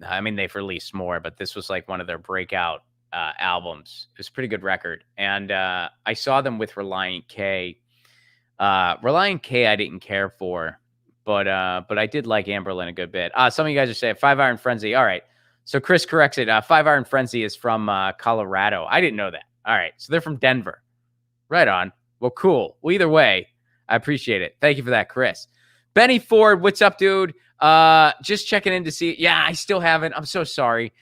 A: I mean, they've released more, but this was like one of their breakout albums. It was a pretty good record. And I saw them with Reliant K. Reliant K, I didn't care for, but I did like Amberlin a good bit. Some of you guys are saying 5 Iron Frenzy. All right. So Chris corrects it. 5 Iron Frenzy is from Colorado. I didn't know that. All right. So they're from Denver. Right on. Well, cool. Well, either way, I appreciate it. Thank you for that, Chris. Benny Ford, what's up, dude? Just checking in to see. Yeah, I still haven't. I'm so sorry.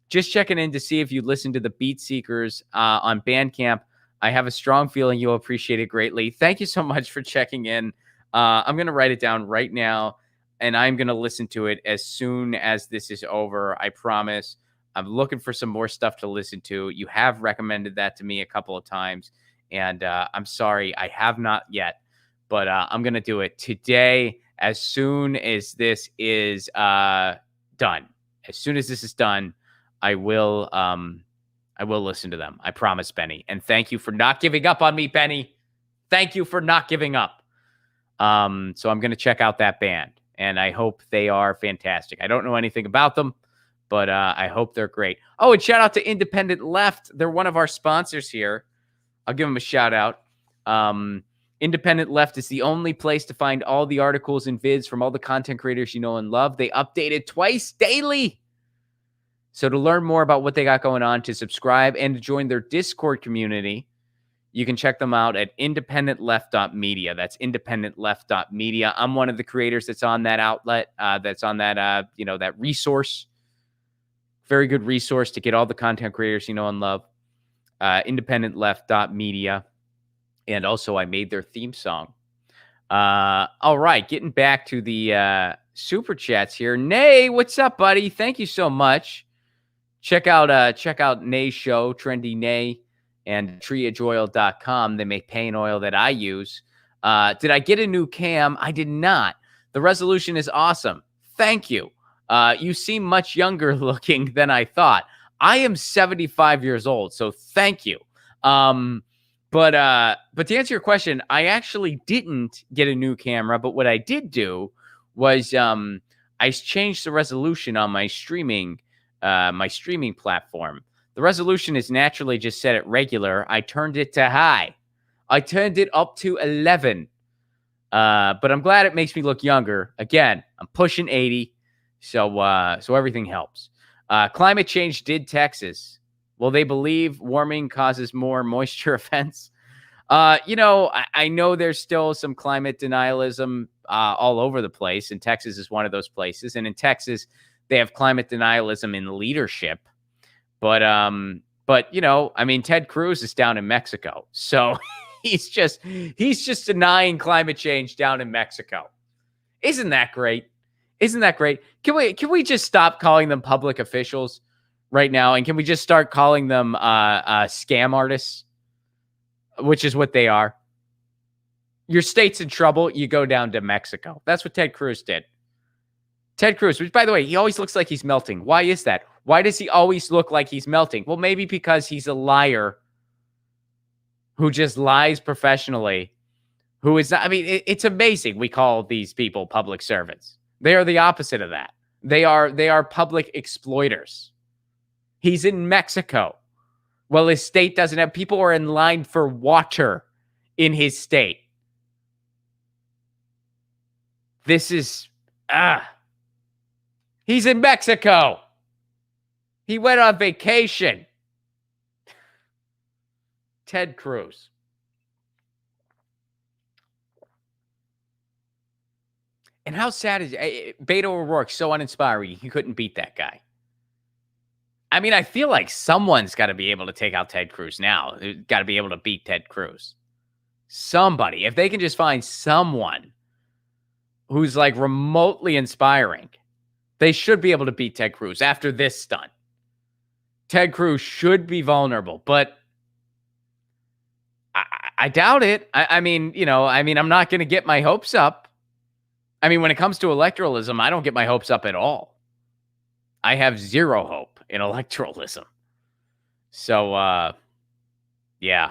A: Just checking in to see if you listened to the Beat Seekers on Bandcamp. I have a strong feeling you'll appreciate it greatly. Thank you so much for checking in. I'm going to write it down right now, and I'm going to listen to it as soon as this is over. I promise. I'm looking for some more stuff to listen to. You have recommended that to me a couple of times, and I'm sorry I have not yet, but I'm going to do it today as soon as this is done. As soon as this is done, I will listen to them. I promise, Benny. And thank you for not giving up on me, Benny. Thank you for not giving up. So I'm going to check out that band, and I hope they are fantastic. I don't know anything about them, but I hope they're great. Oh, and shout out to Independent Left. They're one of our sponsors here. I'll give them a shout out. Independent Left is the only place to find all the articles and vids from all the content creators you know and love. They update it twice daily. So to learn more about what they got going on, to subscribe and to join their Discord community, you can check them out at independentleft.media. That's independentleft.media. I'm one of the creators that's on that outlet, that's on that, that resource. Very good resource to get all the content creators you know and love. Independentleft.media. And also I made their theme song. All right, getting back to the super chats here. Nay, what's up, buddy? Thank you so much. Check out Nay's show, Trendy Nay, and treeedgeoil.com. They make paint oil that I use. Did I get a new cam? I did not. The resolution is awesome. Thank you. You seem much younger looking than I thought. I am 75 years old, so thank you. But to answer your question, I actually didn't get a new camera, but what I did do was I changed the resolution on my streaming platform. The resolution is naturally just set at regular. I turned it to high. I turned it up to 11. But I'm glad it makes me look younger. Again, I'm pushing 80, so everything helps. Climate change did Texas. Will they believe warming causes more moisture events? I know there's still some climate denialism all over the place, and Texas is one of those places. And in Texas, they have climate denialism in leadership. But Ted Cruz is down in Mexico, so he's just denying climate change down in Mexico. Isn't that great? Isn't that great? Can we just stop calling them public officials right now, and can we just start calling them scam artists, which is what they are? Your state's in trouble, you go down to Mexico. That's what Ted Cruz did. Ted Cruz, which, by the way, he always looks like he's melting. Why is that? Why does he always look like he's melting? Well, maybe because he's a liar who just lies professionally, who is not, it's amazing we call these people public servants. They are the opposite of that. They are public exploiters. He's in Mexico. Well, his state doesn't have, people are in line for water in his state. This is, he's in Mexico. He went on vacation. Ted Cruz. And how sad is Beto O'Rourke? So uninspiring. He couldn't beat that guy. I mean, I feel like someone's got to be able to take out Ted Cruz now. Got to be able to beat Ted Cruz. Somebody, if they can just find someone who's like remotely inspiring, they should be able to beat Ted Cruz after this stunt. Ted Cruz should be vulnerable, but I doubt it. I mean, I'm not going to get my hopes up. I mean, when it comes to electoralism, I don't get my hopes up at all. I have zero hope in electoralism. So, yeah.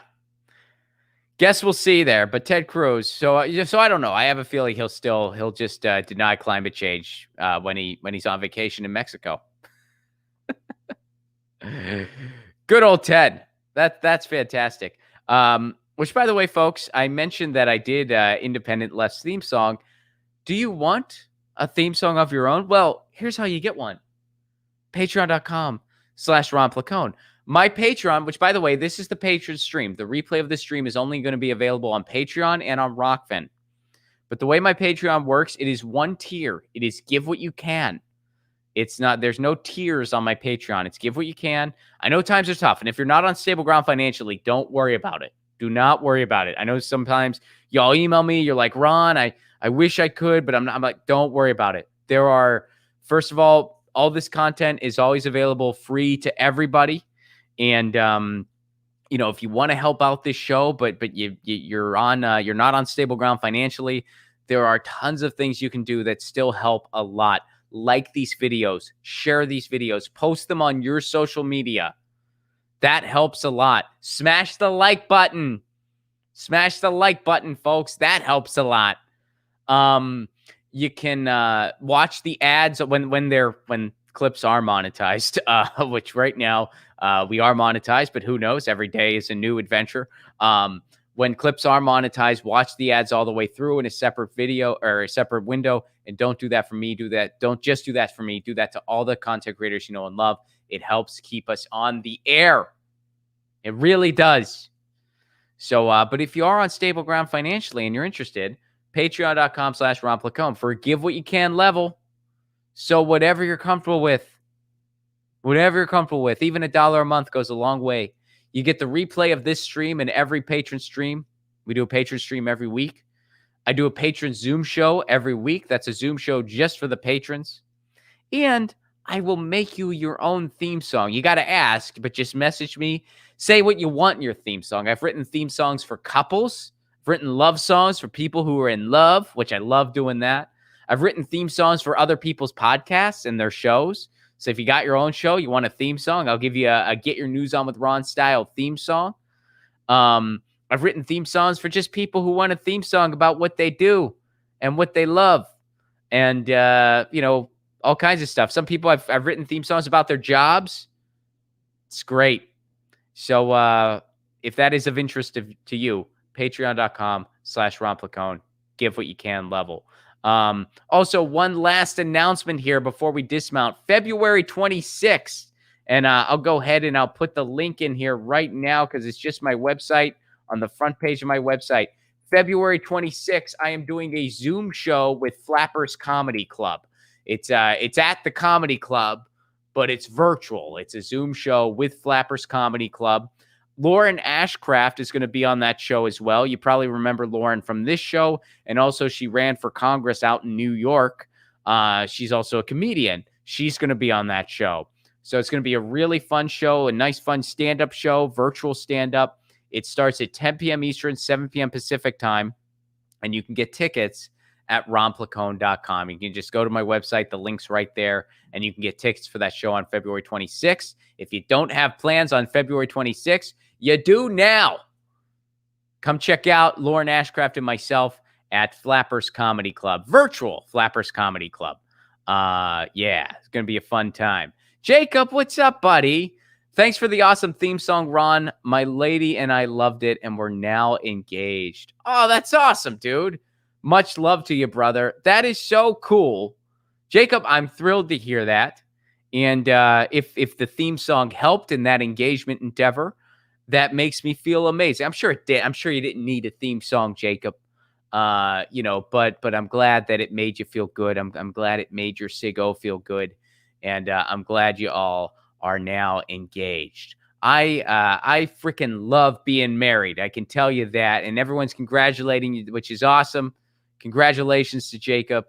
A: Guess we'll see there. But Ted Cruz, so I don't know. I have a feeling he'll just deny climate change when he's on vacation in Mexico. Good old Ted. That's fantastic. Which, by the way, folks, I mentioned that I did Independent Left's theme song. Do you want a theme song of your own? Well, here's how you get one. Patreon.com/Ron Placone. My Patreon, which, by the way, this is the Patreon stream. The replay of the stream is only going to be available on Patreon and on Rockfin. But the way my Patreon works, it is one tier. It is give what you can. It's not, there's no tiers on my Patreon. It's give what you can. I know times are tough. And if you're not on stable ground financially, don't worry about it. Do not worry about it. I know sometimes y'all email me. You're like, Ron, I wish I could, but I'm not. I'm like, don't worry about it. There are, first of all this content is always available free to everybody. And, if you want to help out this show, but you're not on stable ground financially, there are tons of things you can do that still help a lot. Like these videos, share these videos, post them on your social media. That helps a lot. Smash the like button. Smash the like button, folks. That helps a lot. You can watch the ads when clips are monetized, which right now we are monetized, but who knows? Every day is a new adventure. When clips are monetized, watch the ads all the way through in a separate video or a separate window. And don't do that for me. Don't just do that for me. Do that to all the content creators you know and love. It helps keep us on the air. It really does. So, but if you are on stable ground financially and you're interested, patreon.com/Ron Placone for a give what you can level. So whatever you're comfortable with, even $1 a month goes a long way. You get the replay of this stream and every patron stream. We do a patron stream every week. I do a patron Zoom show every week. That's a Zoom show just for the patrons. And I will make you your own theme song. You got to ask, but just message me. Say what you want in your theme song. I've written theme songs for couples. I've written love songs for people who are in love, which I love doing that. I've written theme songs for other people's podcasts and their shows. So if you got your own show, you want a theme song, I'll give you a Get Your News On with Ron style theme song. I've written theme songs for just people who want a theme song about what they do and what they love. And, all kinds of stuff. Some people I've written theme songs about their jobs. It's great. So if that is of interest to you, patreon.com/Ron Placone. Give what you can level. Also, one last announcement here before we dismount. February 26th. And I'll go ahead and I'll put the link in here right now because it's just my website on the front page of my website. February 26th, I am doing a Zoom show with Flappers Comedy Club. It's at the comedy club, but it's virtual. It's a Zoom show with Flappers Comedy Club. Lauren Ashcraft is going to be on that show as well. You probably remember Lauren from this show, and also she ran for Congress out in New York. She's also a comedian. She's going to be on that show. So it's going to be a really fun show, a nice, fun stand-up show, virtual stand-up. It starts at 10 p.m. Eastern, 7 p.m. Pacific time, and you can get tickets at ronplacone.com. You can just go to my website. The link's right there, and you can get tickets for that show on February 26th. If you don't have plans on February 26th, you do now. Come check out Lauren Ashcraft and myself at Flappers Comedy Club, virtual Flappers Comedy Club. Yeah, it's going to be a fun time. Jacob, what's up, buddy? Thanks for the awesome theme song, Ron. My lady and I loved it, and we're now engaged. Oh, that's awesome, dude. Much love to you, brother. That is so cool. Jacob, I'm thrilled to hear that. And if the theme song helped in that engagement endeavor, that makes me feel amazing. I'm sure it did. I'm sure you didn't need a theme song, Jacob. But I'm glad that it made you feel good. I'm glad it made your Sigo feel good. And I'm glad you all are now engaged. I freaking love being married. I can tell you that, and everyone's congratulating you, which is awesome. Congratulations to Jacob.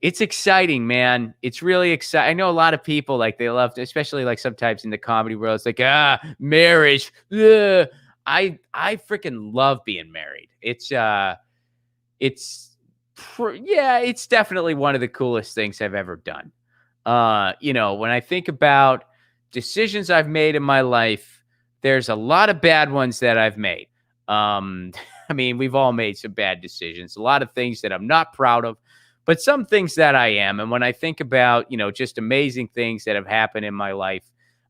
A: It's exciting, man. It's really exciting. I know a lot of people like they love, especially like sometimes in the comedy world, it's like marriage. Ugh. I freaking love being married. It's definitely one of the coolest things I've ever done. When I think about decisions I've made in my life, there's a lot of bad ones that I've made. Um, I mean, we've all made some bad decisions, a lot of things that I'm not proud of, but some things that I am. And when I think about, just amazing things that have happened in my life,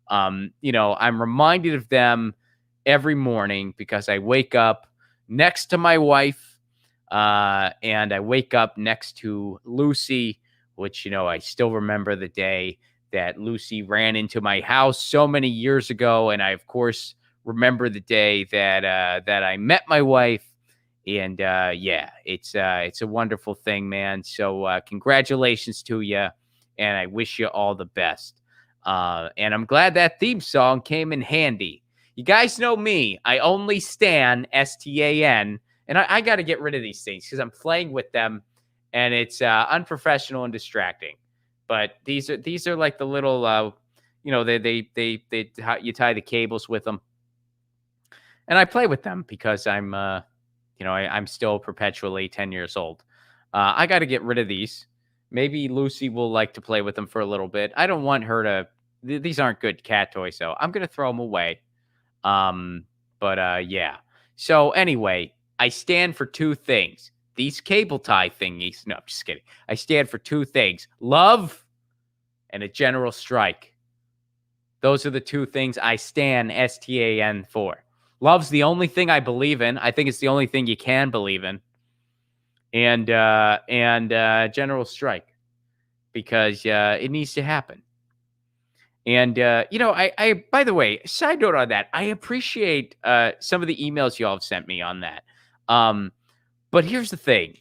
A: I'm reminded of them every morning because I wake up next to my wife, and I wake up next to Lucy, which, I still remember the day that Lucy ran into my house so many years ago. And I, of course, remember the day that I met my wife. And it's a wonderful thing, man. So congratulations to you. And I wish you all the best. And I'm glad that theme song came in handy. You guys know me. I only stan, STAN. And I got to get rid of these things because I'm playing with them, and it's unprofessional and distracting. But these are like the little, you tie the cables with them, and I play with them because I'm still perpetually 10 years old. I got to get rid of these. Maybe Lucy will like to play with them for a little bit. I don't want her to. These aren't good cat toys, so I'm gonna throw them away. Yeah. So anyway, I stand for two things. These cable tie thingies. No, I'm just kidding. I stand for two things: love and a general strike. Those are the two things I stand, STAN, for. Love's the only thing I believe in. I think it's the only thing you can believe in. And general strike, because it needs to happen. And I by the way, side note on that, I appreciate some of the emails y'all have sent me on that. But here's the thing.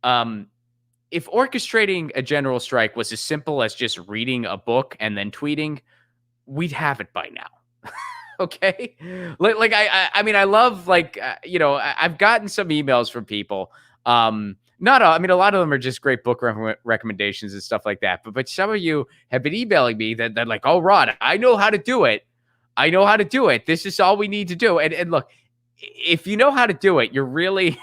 A: If orchestrating a general strike was as simple as just reading a book and then tweeting, we'd have it by now. Okay. I mean, I love, I've gotten some emails from people. Not all, I mean, a lot of them are just great book recommendations and stuff like that. But some of you have been emailing me that like, oh, Rod, I know how to do it. I know how to do it. This is all we need to do. And look, if you know how to do it, you're really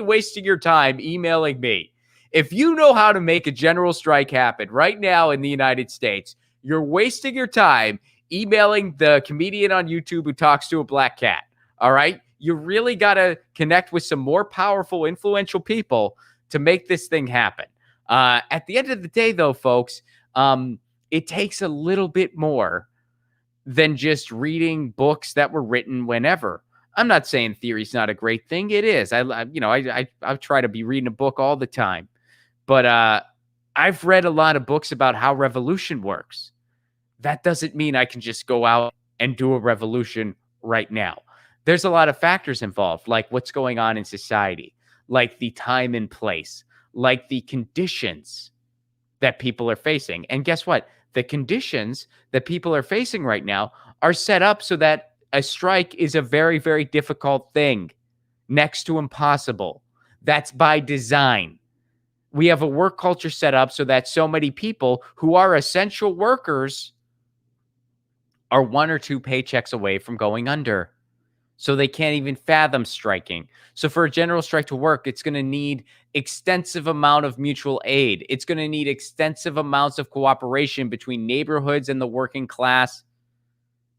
A: wasting your time emailing me. If you know how to make a general strike happen right now in the United States, you're wasting your time emailing the comedian on YouTube who talks to a black cat. All right. You really got to connect with some more powerful, influential people to make this thing happen. At the end of the day, though, folks, it takes a little bit more than just reading books that were written whenever. I'm not saying theory's not a great thing. It is. I try to be reading a book all the time, but I've read a lot of books about how revolution works. That doesn't mean I can just go out and do a revolution right now. There's a lot of factors involved, like what's going on in society, like the time and place, like the conditions that people are facing. And guess what? The conditions that people are facing right now are set up so that a strike is a very, very difficult thing, next to impossible. That's by design. We have a work culture set up so that so many people who are essential workers are one or two paychecks away from going under. So they can't even fathom striking. So for a general strike to work, it's going to need extensive amount of mutual aid. It's going to need extensive amounts of cooperation between neighborhoods and the working class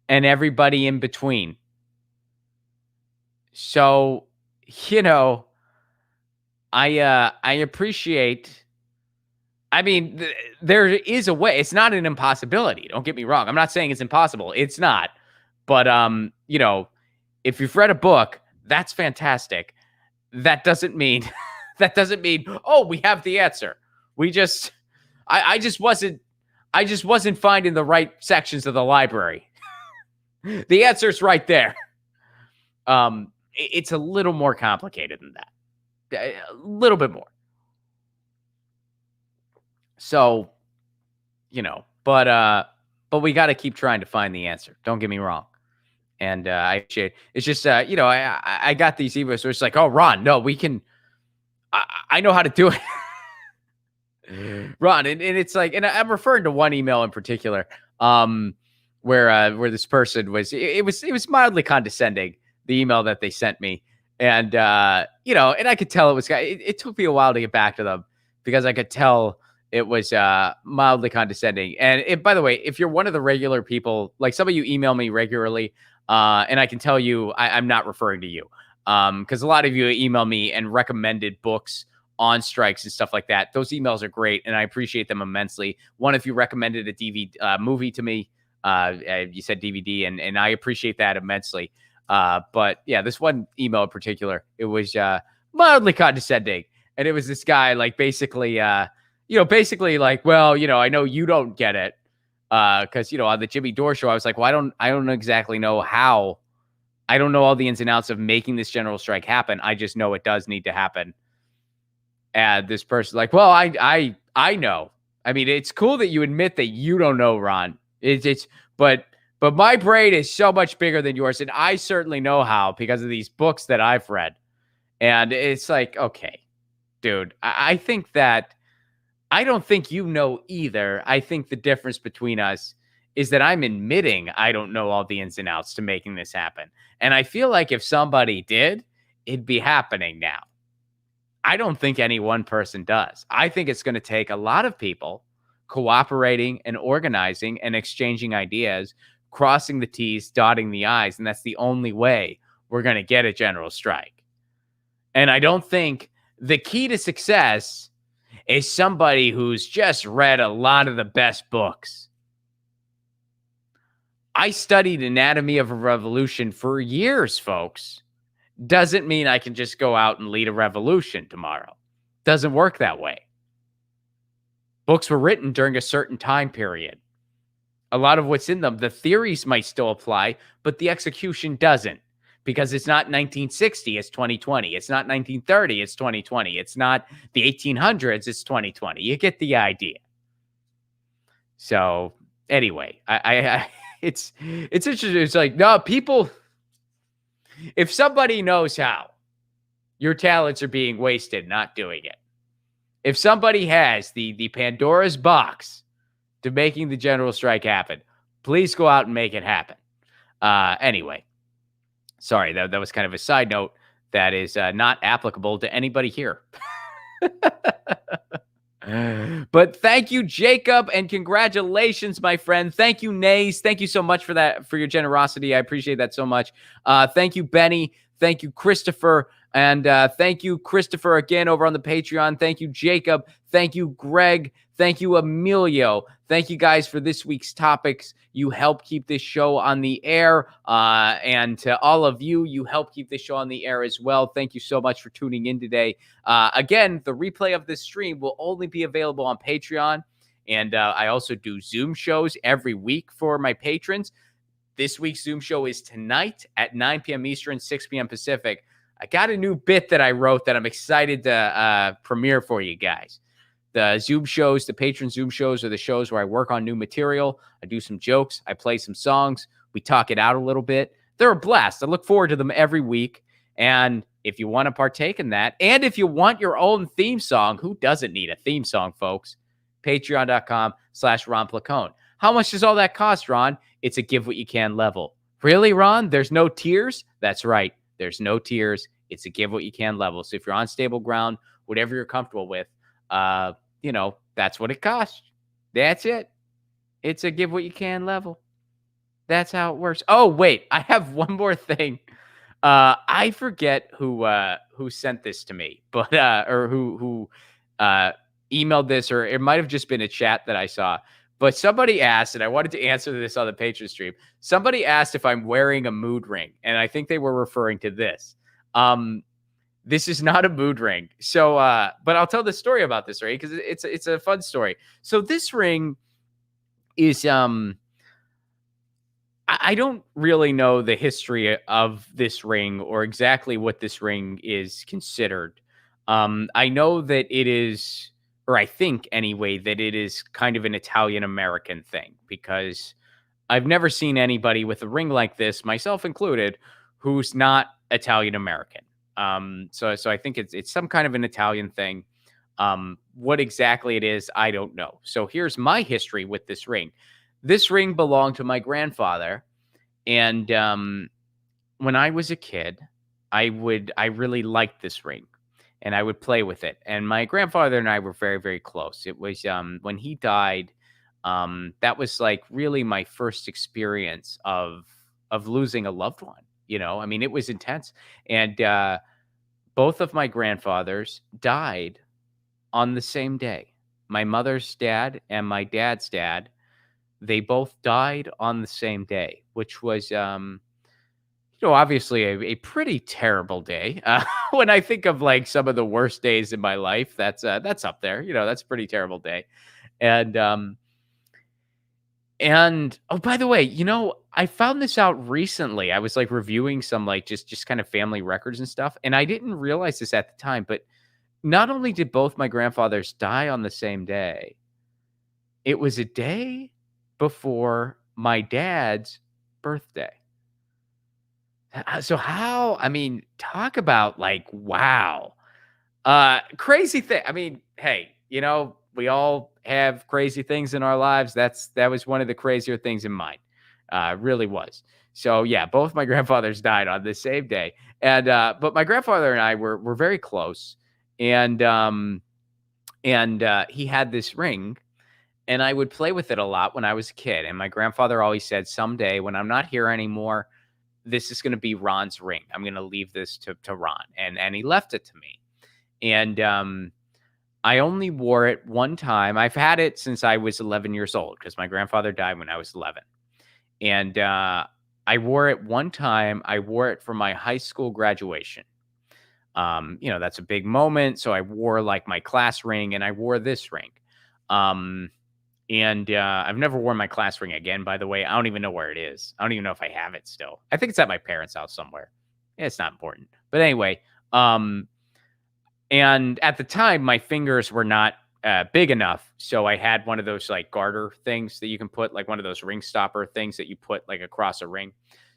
A: and everybody in between. So, I appreciate. I mean, there is a way. It's not an impossibility. Don't get me wrong. I'm not saying it's impossible. It's not. But if you've read a book, that's fantastic. That doesn't mean oh, we have the answer. I just wasn't finding the right sections of the library. The answer's right there. It's a little more complicated than that. A little bit more. So, but we got to keep trying to find the answer. Don't get me wrong. And I appreciate it's just I got these emails where it's like, oh, Ron, no, we can. I know how to do it. Ron, and it's like, and I'm referring to one email in particular, where this person was, it was mildly condescending, the email that they sent me, and and I could tell it was, it took me a while to get back to them because I could tell it was mildly condescending. And by the way, if you're one of the regular people, like some of you email me regularly, and I can tell you, I'm not referring to you, because a lot of you email me and recommended books on strikes and stuff like that. Those emails are great, and I appreciate them immensely. One, if you recommended a DVD movie to me, you said DVD, and I appreciate that immensely. But yeah, this one email in particular, it was mildly condescending, and it was this guy like basically like, well, I know you don't get it, because on the Jimmy Dore show, I was like, well, I don't exactly know how. I don't know all the ins and outs of making this general strike happen. I just know it does need to happen. And this person like, well, I know. I mean, it's cool that you admit that you don't know, Ron. But my brain is so much bigger than yours, and I certainly know how because of these books that I've read. And it's like, okay, dude, I think that I don't think you know either. I think the difference between us is that I'm admitting I don't know all the ins and outs to making this happen. And I feel like if somebody did, it'd be happening now. I don't think any one person does. I think it's going to take a lot of people cooperating and organizing and exchanging ideas, crossing the T's, dotting the I's. And that's the only way we're going to get a general strike. And I don't think the key to success is somebody who's just read a lot of the best books. I studied anatomy of a revolution for years, folks. Doesn't mean I can just go out and lead a revolution tomorrow. Doesn't work that way. Books were written during a certain time period. A lot of what's in them, the theories might still apply, but the execution doesn't, because it's not 1960, it's 2020. It's not 1930, it's 2020. It's not the 1800s, it's 2020. You get the idea. So anyway, it's interesting. It's like, no, people, if somebody knows how, your talents are being wasted not doing it. If somebody has the Pandora's box to making the general strike happen, please go out and make it happen. Anyway, sorry, that was kind of a side note that is not applicable to anybody here. But thank you, Jacob, and congratulations, my friend. Thank you, Nays. Thank you so much for that, for your generosity. I appreciate that so much. Thank you, Benny. Thank you, Christopher. And thank you, Christopher, again over on the Patreon. Thank you, Jacob. Thank you, Greg. Thank you, Emilio. Thank you guys for this week's topics. You help keep this show on the air. And to all of you, you help keep this show on the air as well. Thank you so much for tuning in today. Again, the replay of this stream will only be available on Patreon. And I also do Zoom shows every week for my patrons. This week's Zoom show is tonight at 9 p.m. Eastern, 6 p.m. Pacific. I got a new bit that I wrote that I'm excited to premiere for you guys. The Zoom shows, the patron Zoom shows, are the shows where I work on new material. I do some jokes. I play some songs. We talk it out a little bit. They're a blast. I look forward to them every week. And if you want to partake in that, and if you want your own theme song, who doesn't need a theme song, folks? Patreon.com/Ron Placone. How much does all that cost, Ron? It's a give what you can level. Really, Ron? There's no tiers? That's right. There's no tiers. It's a give what you can level. So if you're on stable ground, whatever you're comfortable with, that's what it costs. That's it. It's a give what you can level. That's how it works. Oh, wait, I have one more thing. I forget who sent this to me, but or who emailed this, or it might have just been a chat that I saw. But somebody asked, and I wanted to answer this on the Patreon stream. Somebody asked if I'm wearing a mood ring, and I think they were referring to this. This is not a mood ring. So, but I'll tell the story about this ring because it's a fun story. So this ring is, I don't really know the history of this ring or exactly what this ring is considered. I know that it is or I think anyway, that it is kind of an Italian American thing because I've never seen anybody with a ring like this, myself included, who's not Italian American. So I think it's some kind of an Italian thing. What exactly it is, I don't know. So here's my history with this ring. This ring belonged to my grandfather, and when I was a kid, I really liked this ring, and I would play with it. And my grandfather and I were very, very close. It was when he died, that was like really my first experience of losing a loved one. I mean, it was intense. And both of my grandfathers died on the same day. My mother's dad and my dad's dad, they both died on the same day, which was obviously a pretty terrible day. When I think of like some of the worst days in my life, that's up there. That's a pretty terrible day. And oh, by the way, I found this out recently. I was like reviewing some like just kind of family records and stuff, and I didn't realize this at the time, but not only did both my grandfathers die on the same day, it was a day before my dad's birthday. So how, I mean, talk about like, wow. Crazy thing. I mean, hey, we all have crazy things in our lives. That was one of the crazier things in mine. Really was. So yeah, both my grandfathers died on the same day. And but my grandfather and I were very close. And he had this ring, and I would play with it a lot when I was a kid. And my grandfather always said, someday when I'm not here anymore, this is going to be Ron's ring. I'm going to leave this to Ron. And he left it to me. And I only wore it one time. I've had it since I was 11 years old because my grandfather died when I was 11. And I wore it one time. I wore it for my high school graduation. That's a big moment. So I wore like my class ring, and I wore this ring. And I've never worn my class ring again, by the way. I don't even know where it is. I don't even know if I have it still. I think it's at my parents' house somewhere. Yeah, it's not important. But anyway, and at the time, my fingers were not big enough. So I had one of those like garter things that you can put, like one of those ring stopper things that you put like across a ring.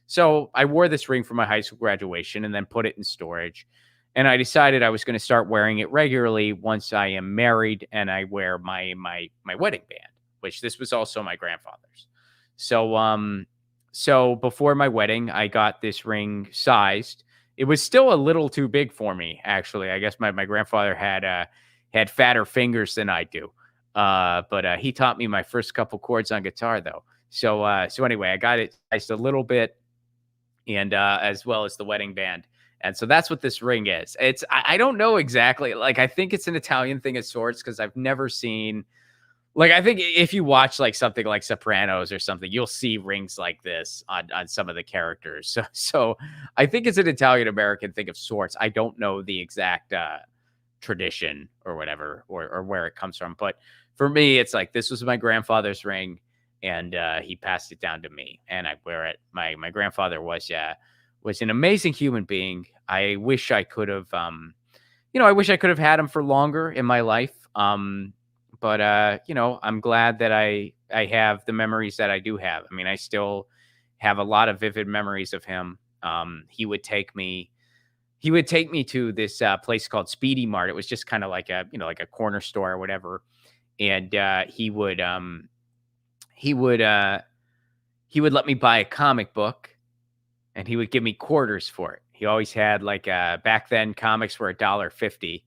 A: So I wore this ring for my high school graduation and then put it in storage. And I decided I was going to start wearing it regularly once I am married and I wear my wedding band, which this was also my grandfather's. So before my wedding, I got this ring sized. It was still a little too big for me, actually. I guess my grandfather had fatter fingers than I do. But he taught me my first couple chords on guitar, though. So anyway, I got it sized a little bit, and as well as the wedding band. And so that's what this ring is. I don't know exactly. Like, I think it's an Italian thing of sorts because I've never seen, like, I think if you watch like something like Sopranos or something, you'll see rings like this on some of the characters. So I think it's an Italian American thing of sorts. I don't know the exact tradition or whatever, or where it comes from. But for me, it's like, this was my grandfather's ring, and he passed it down to me, and I wear it. My grandfather was an amazing human being. I wish I could have, I wish I could have had him for longer in my life. But I'm glad that I have the memories that I do have. I mean, I still have a lot of vivid memories of him. He would take me to this place called Speedy Mart. It was just kind of like a corner store or whatever. And he would let me buy a comic book, and he would give me quarters for it. He always had like back then comics were $1.50.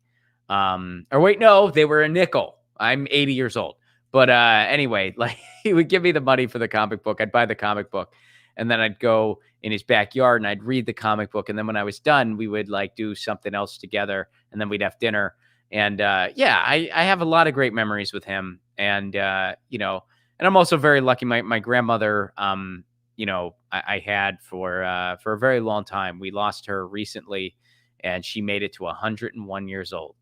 A: Or wait, no, they were a nickel. I'm 80 years old. But anyway, like he would give me the money for the comic book. I'd buy the comic book, and then I'd go in his backyard and I'd read the comic book. And then when I was done, we would like do something else together, and then we'd have dinner. And I have a lot of great memories with him. And and I'm also very lucky. My grandmother, I had for a very long time. We lost her recently, and she made it to 101 years old.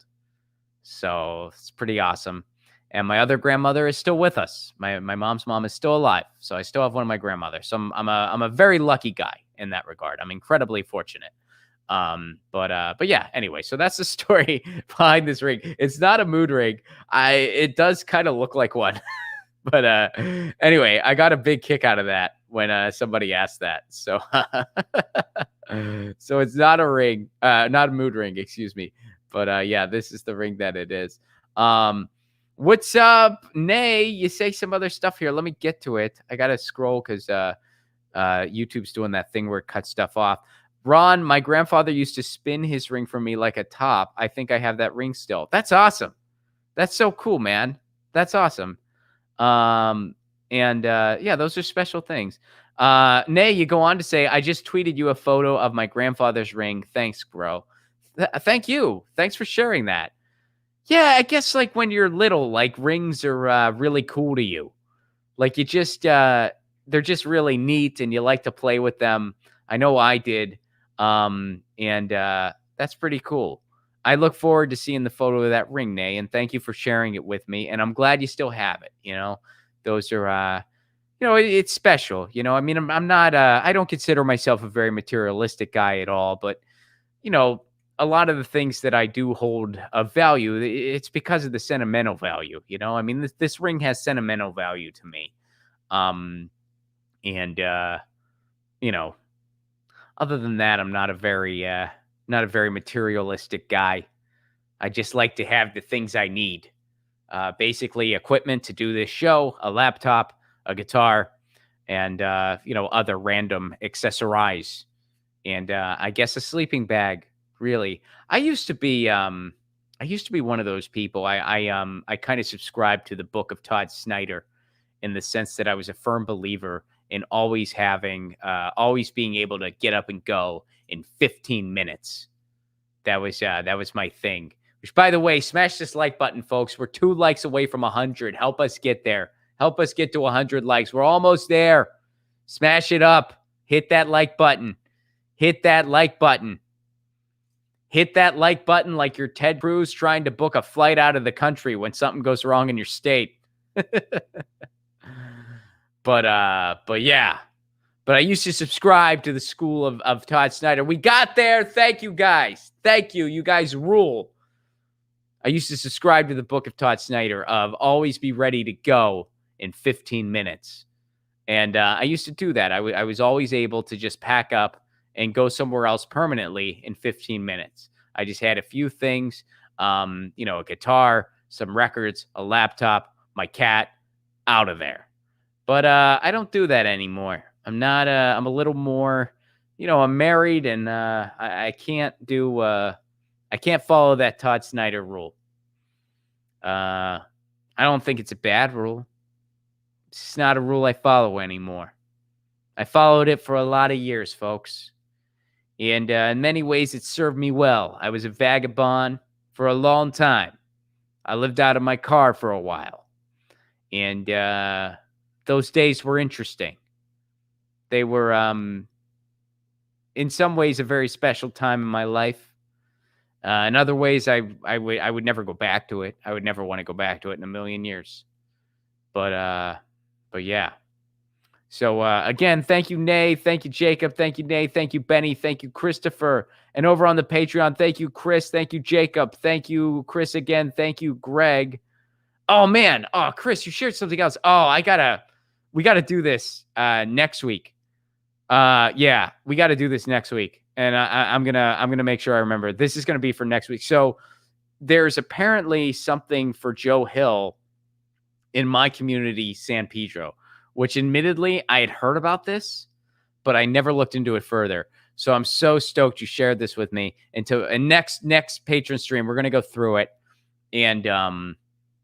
A: So it's pretty awesome. And my other grandmother is still with us. My mom's mom is still alive. So I still have one of my grandmothers. So I'm a very lucky guy in that regard. I'm incredibly fortunate. But yeah, anyway, so that's the story behind this ring. It's not a mood ring. It does kind of look like one. But anyway, I got a big kick out of that when somebody asked that. So so it's not a ring, not a mood ring, excuse me. But yeah, this is the ring that it is. Um what's up, Nay? You say some other stuff here. Let me get to it. I gotta scroll because YouTube's doing that thing where it cuts stuff off. Ron, my grandfather used to spin his ring for me like a top. I think I have that ring still. That's awesome. That's so cool, man. That's awesome. Yeah, those are special things. Nay, you go on to say, I just tweeted you a photo of my grandfather's ring. Thanks, bro. Thank you. Thanks for sharing that. Yeah, I guess like when you're little, like rings are really cool to you. Like you just they're just really neat and you like to play with them. I know I did. That's pretty cool. I look forward to seeing the photo of that ring, Nay, and thank you for sharing it with me. And I'm glad you still have it. Those are it's special. I mean, I'm not I don't consider myself a very materialistic guy at all, but you know, a lot of the things that I do hold of value, it's because of the sentimental value. I mean, this ring has sentimental value to me. Um, and you know, Other than that, I'm not a very materialistic guy. I just like to have the things I need. Basically, equipment to do this show, a laptop, a guitar, and other random accessories, and I guess a sleeping bag. Really, I used to be one of those people. I kind of subscribed to the book of Todd Snyder in the sense that I was a firm believer in always being able to get up and go in 15 minutes. That was my thing. Which, by the way, smash this like button, folks. We're 2 likes away from 100. Help us get there. Help us get to 100 likes. We're almost there. Smash it up. Hit that like button. Hit that like button. Hit that like button like you're Ted Cruz trying to book a flight out of the country when something goes wrong in your state. But yeah. But I used to subscribe to the school of Todd Snyder. We got there. Thank you, guys. Thank you. You guys rule. I used to subscribe to the book of Todd Snyder of always be ready to go in 15 minutes. And I used to do that. I was always able to just pack up and go somewhere else permanently in 15 minutes. I just had a few things, a guitar, some records, a laptop, my cat, out of there. But I don't do that anymore. I'm not, I'm a little more, I'm married and I can't I can't follow that Todd Snyder rule. I don't think it's a bad rule. It's not a rule I follow anymore. I followed it for a lot of years, folks. And in many ways, it served me well. I was a vagabond for a long time. I lived out of my car for a while. And those days were interesting. They were, in some ways, a very special time in my life. In other ways, I would never go back to it. I would never want to go back to it in a million years. But yeah. So again, thank you, Nay. Thank you, Jacob. Thank you, Nay. Thank you, Benny. Thank you, Christopher. And over on the Patreon, thank you, Chris. Thank you, Jacob. Thank you, Chris again. Thank you, Greg. Oh man. Oh, Chris, you shared something else. Oh, we gotta do this next week. Yeah, we got to do this next week, and I'm gonna make sure I remember. This is gonna be for next week. So there's apparently something for Joe Hill in my community, San Pedro, which admittedly I had heard about this, but I never looked into it further. So I'm so stoked you shared this with me. And next patron stream, we're gonna go through it, and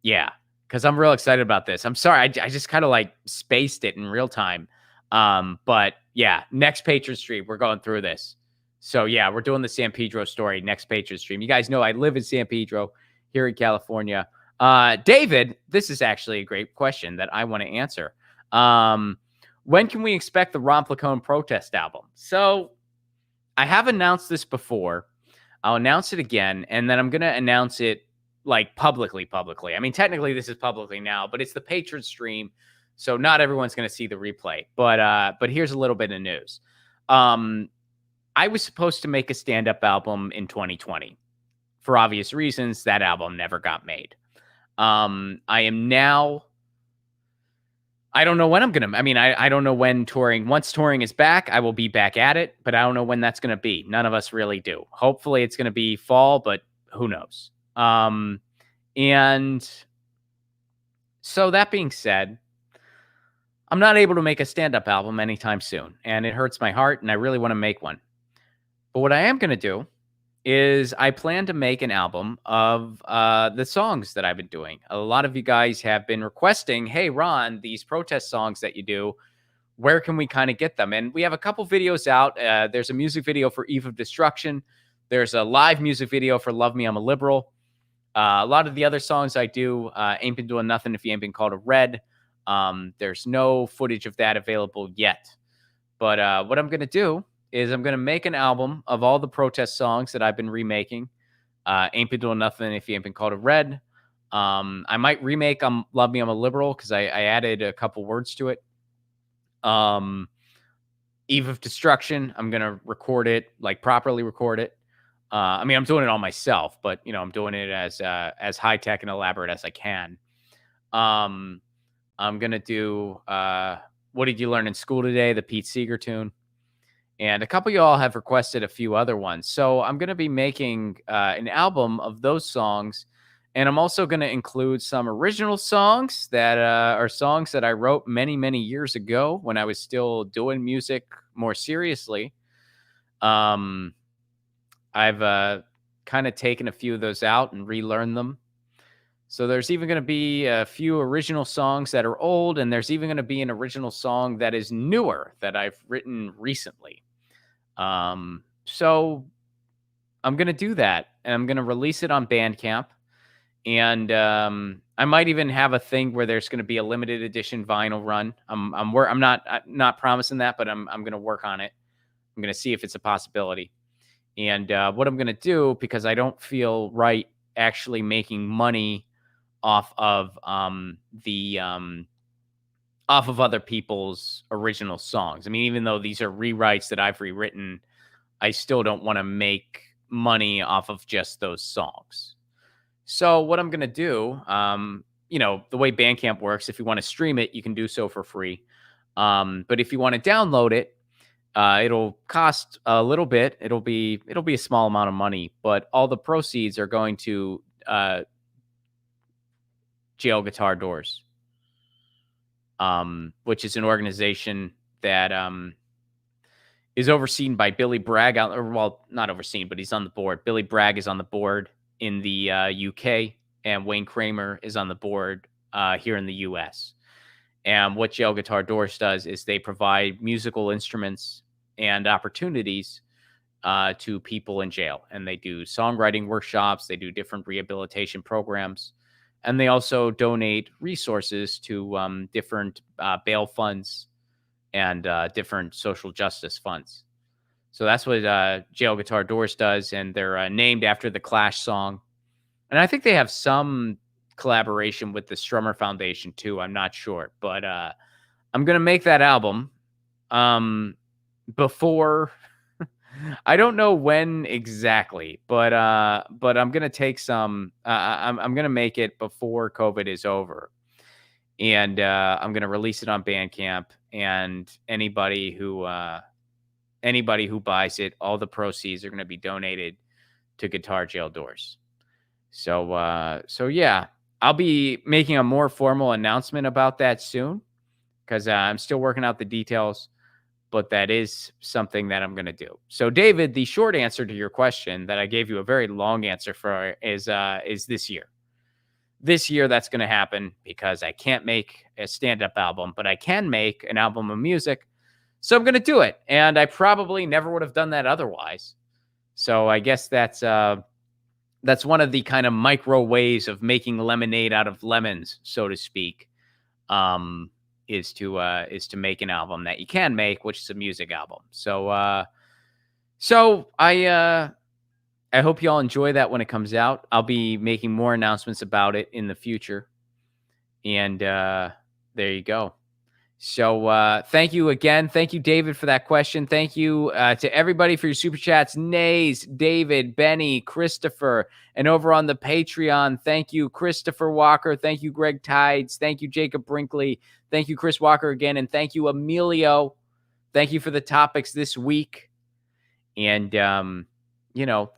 A: yeah, because I'm real excited about this. I'm sorry, I just kind of like spaced it in real time. But yeah, next patron stream, we're going through this. So yeah, we're doing the San Pedro story next patron stream. You guys know I live in San Pedro here in California. David, this is actually a great question that I want to answer. When can we expect the Romplacone protest album? So I have announced this before. I'll announce it again, and then I'm going to announce it like publicly. I mean, technically this is publicly now, but it's the patron stream. So not everyone's going to see the replay, but here's a little bit of news. I was supposed to make a stand-up album in 2020. For obvious reasons, that album never got made. I am now I don't know when I'm gonna. I mean, I don't know when touring. Once touring is back, I will be back at it, but I don't know when that's gonna be. None of us really do. Hopefully, it's gonna be fall, but who knows? And so that being said, I'm not able to make a stand-up album anytime soon, and it hurts my heart, and I really want to make one. But what I am gonna do is I plan to make an album of the songs that I've been doing. A lot of you guys have been requesting, "Hey, Ron, these protest songs that you do, where can we kind of get them?" And we have a couple videos out. There's a music video for Eve of Destruction. There's a live music video for Love Me, I'm a Liberal. A lot of the other songs I do, Ain't Been Doing Nothing If You Ain't Been Called a Red. There's no footage of that available yet. But what I'm going to do is I'm going to make an album of all the protest songs that I've been remaking. Ain't Been Doing Nothing If You Ain't Been Called a Red. I might remake Love Me, I'm a Liberal because I added a couple words to it. Eve of Destruction, I'm going to record it, like properly record it. I mean, I'm doing it all myself, but I'm doing it as high tech and elaborate as I can. I'm gonna do What Did You Learn in School Today, the Pete Seeger tune, and a couple of y'all have requested a few other ones. So I'm gonna be making an album of those songs, and I'm also gonna include some original songs that are songs that I wrote many, many years ago when I was still doing music more seriously. I've kind of taken a few of those out and relearned them. So there's even going to be a few original songs that are old, and there's even going to be an original song that is newer that I've written recently. So I'm going to do that, and I'm going to release it on Bandcamp. And I might even have a thing where there's going to be a limited edition vinyl run. I'm not promising that, but I'm going to work on it. I'm going to see if it's a possibility. And what I'm going to do, because I don't feel right actually making money off of off of other people's original songs. I mean, even though these are rewrites that I've rewritten, I still don't want to make money off of just those songs. So what I'm going to do, the way Bandcamp works, if you want to stream it, you can do so for free. But if you want to download it, it'll cost a little bit. It'll be a small amount of money, but all the proceeds are going to Jail Guitar Doors, which is an organization that is overseen by Billy Bragg. Well, not overseen, but he's on the board. Billy Bragg is on the board in the UK, and Wayne Kramer is on the board here in the US. And what Jail Guitar Doors does is they provide musical instruments and opportunities to people in jail. And they do songwriting workshops. They do different rehabilitation programs. And they also donate resources to different bail funds and different social justice funds. So that's what Jail Guitar Doors does. And they're named after the Clash song. And I think they have some collaboration with the Strummer Foundation too. I'm not sure, but I'm gonna make that album before I don't know when exactly, but I'm gonna take some. I'm gonna make it before COVID is over, and I'm gonna release it on Bandcamp. And anybody who buys it, all the proceeds are gonna be donated to Guitar Jail Doors. So yeah. I'll be making a more formal announcement about that soon because I'm still working out the details, but that is something that I'm going to do. So, David, the short answer to your question that I gave you a very long answer for is this year. This year, that's going to happen because I can't make a stand-up album, but I can make an album of music. So I'm going to do it. And I probably never would have done that otherwise. So I guess that's one of the kind of micro ways of making lemonade out of lemons, so to speak, is to make an album that you can make, which is a music album. So I hope y'all enjoy that when it comes out. I'll be making more announcements about it in the future. And there you go. So thank you again. Thank you, David, for that question. Thank you to everybody for your super chats. Nays, David, Benny, Christopher, and over on the Patreon. Thank you, Christopher Walker. Thank you, Greg Tides. Thank you, Jacob Brinkley. Thank you, Chris Walker again. And thank you, Emilio. Thank you for the topics this week. And, the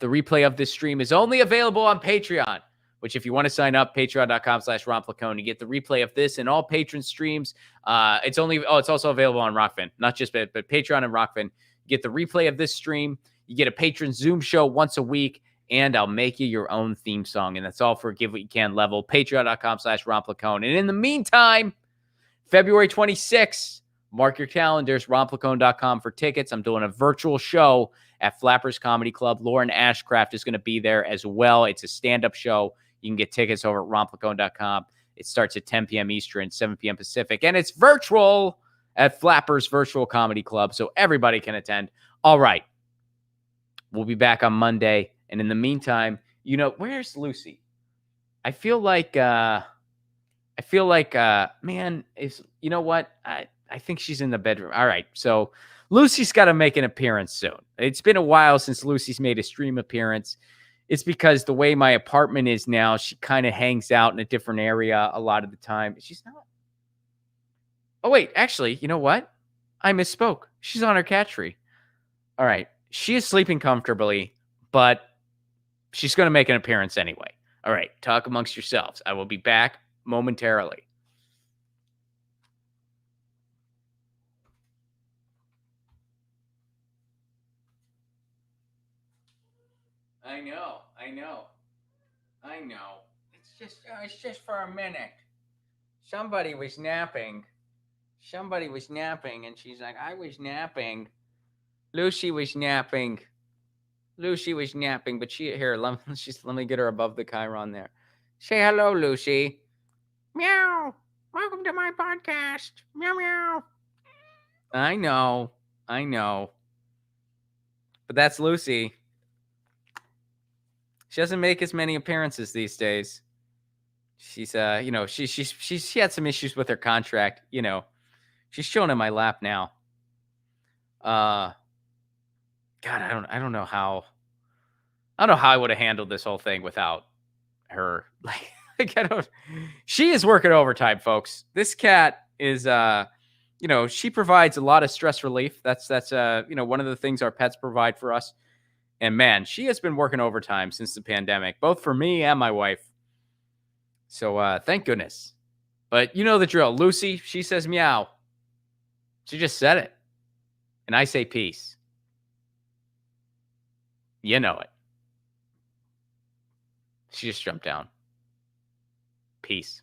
A: replay of this stream is only available on Patreon, which if you want to sign up, patreon.com/Ron Placone, you get the replay of this and all patron streams. It's also available on Rockfin, not just, but Patreon and Rockfin. You get the replay of this stream. You get a patron Zoom show once a week, and I'll make you your own theme song. And that's all for Give What You Can level, patreon.com/Ron Placone. And in the meantime, February 26th, mark your calendars, ronplacone.com for tickets. I'm doing a virtual show at Flappers Comedy Club. Lauren Ashcraft is going to be there as well. It's a stand-up show. You can get tickets over at ronplacone.com. It starts at 10 p.m. Eastern, 7 p.m. Pacific, and it's virtual at Flappers Virtual Comedy Club, so everybody can attend. All right. We'll be back on Monday, and in the meantime, where's Lucy? I feel like, man, you know what? I think she's in the bedroom. All right. So Lucy's got to make an appearance soon. It's been a while since Lucy's made a stream appearance. It's because the way my apartment is now, she kind of hangs out in a different area a lot of the time. She's not. Oh, wait. Actually, you know what? I misspoke. She's on her cat tree. All right. She is sleeping comfortably, but she's going to make an appearance anyway. All right. Talk amongst yourselves. I will be back momentarily. I know. It's just for a minute. Somebody was napping, and she's like, I was napping. Lucy was napping, but let me get her above the chyron there. Say hello, Lucy. Meow. Welcome to my podcast. Meow, meow. I know. But that's Lucy. She doesn't make as many appearances these days. She's she had some issues with her contract. She's chilling in my lap now. God, I don't know how I would have handled this whole thing without her. She is working overtime, folks. This cat is she provides a lot of stress relief. That's one of the things our pets provide for us. And man, she has been working overtime since the pandemic, both for me and my wife. So thank goodness. But you know the drill. Lucy, she says meow. She just said it. And I say peace. You know it. She just jumped down. Peace.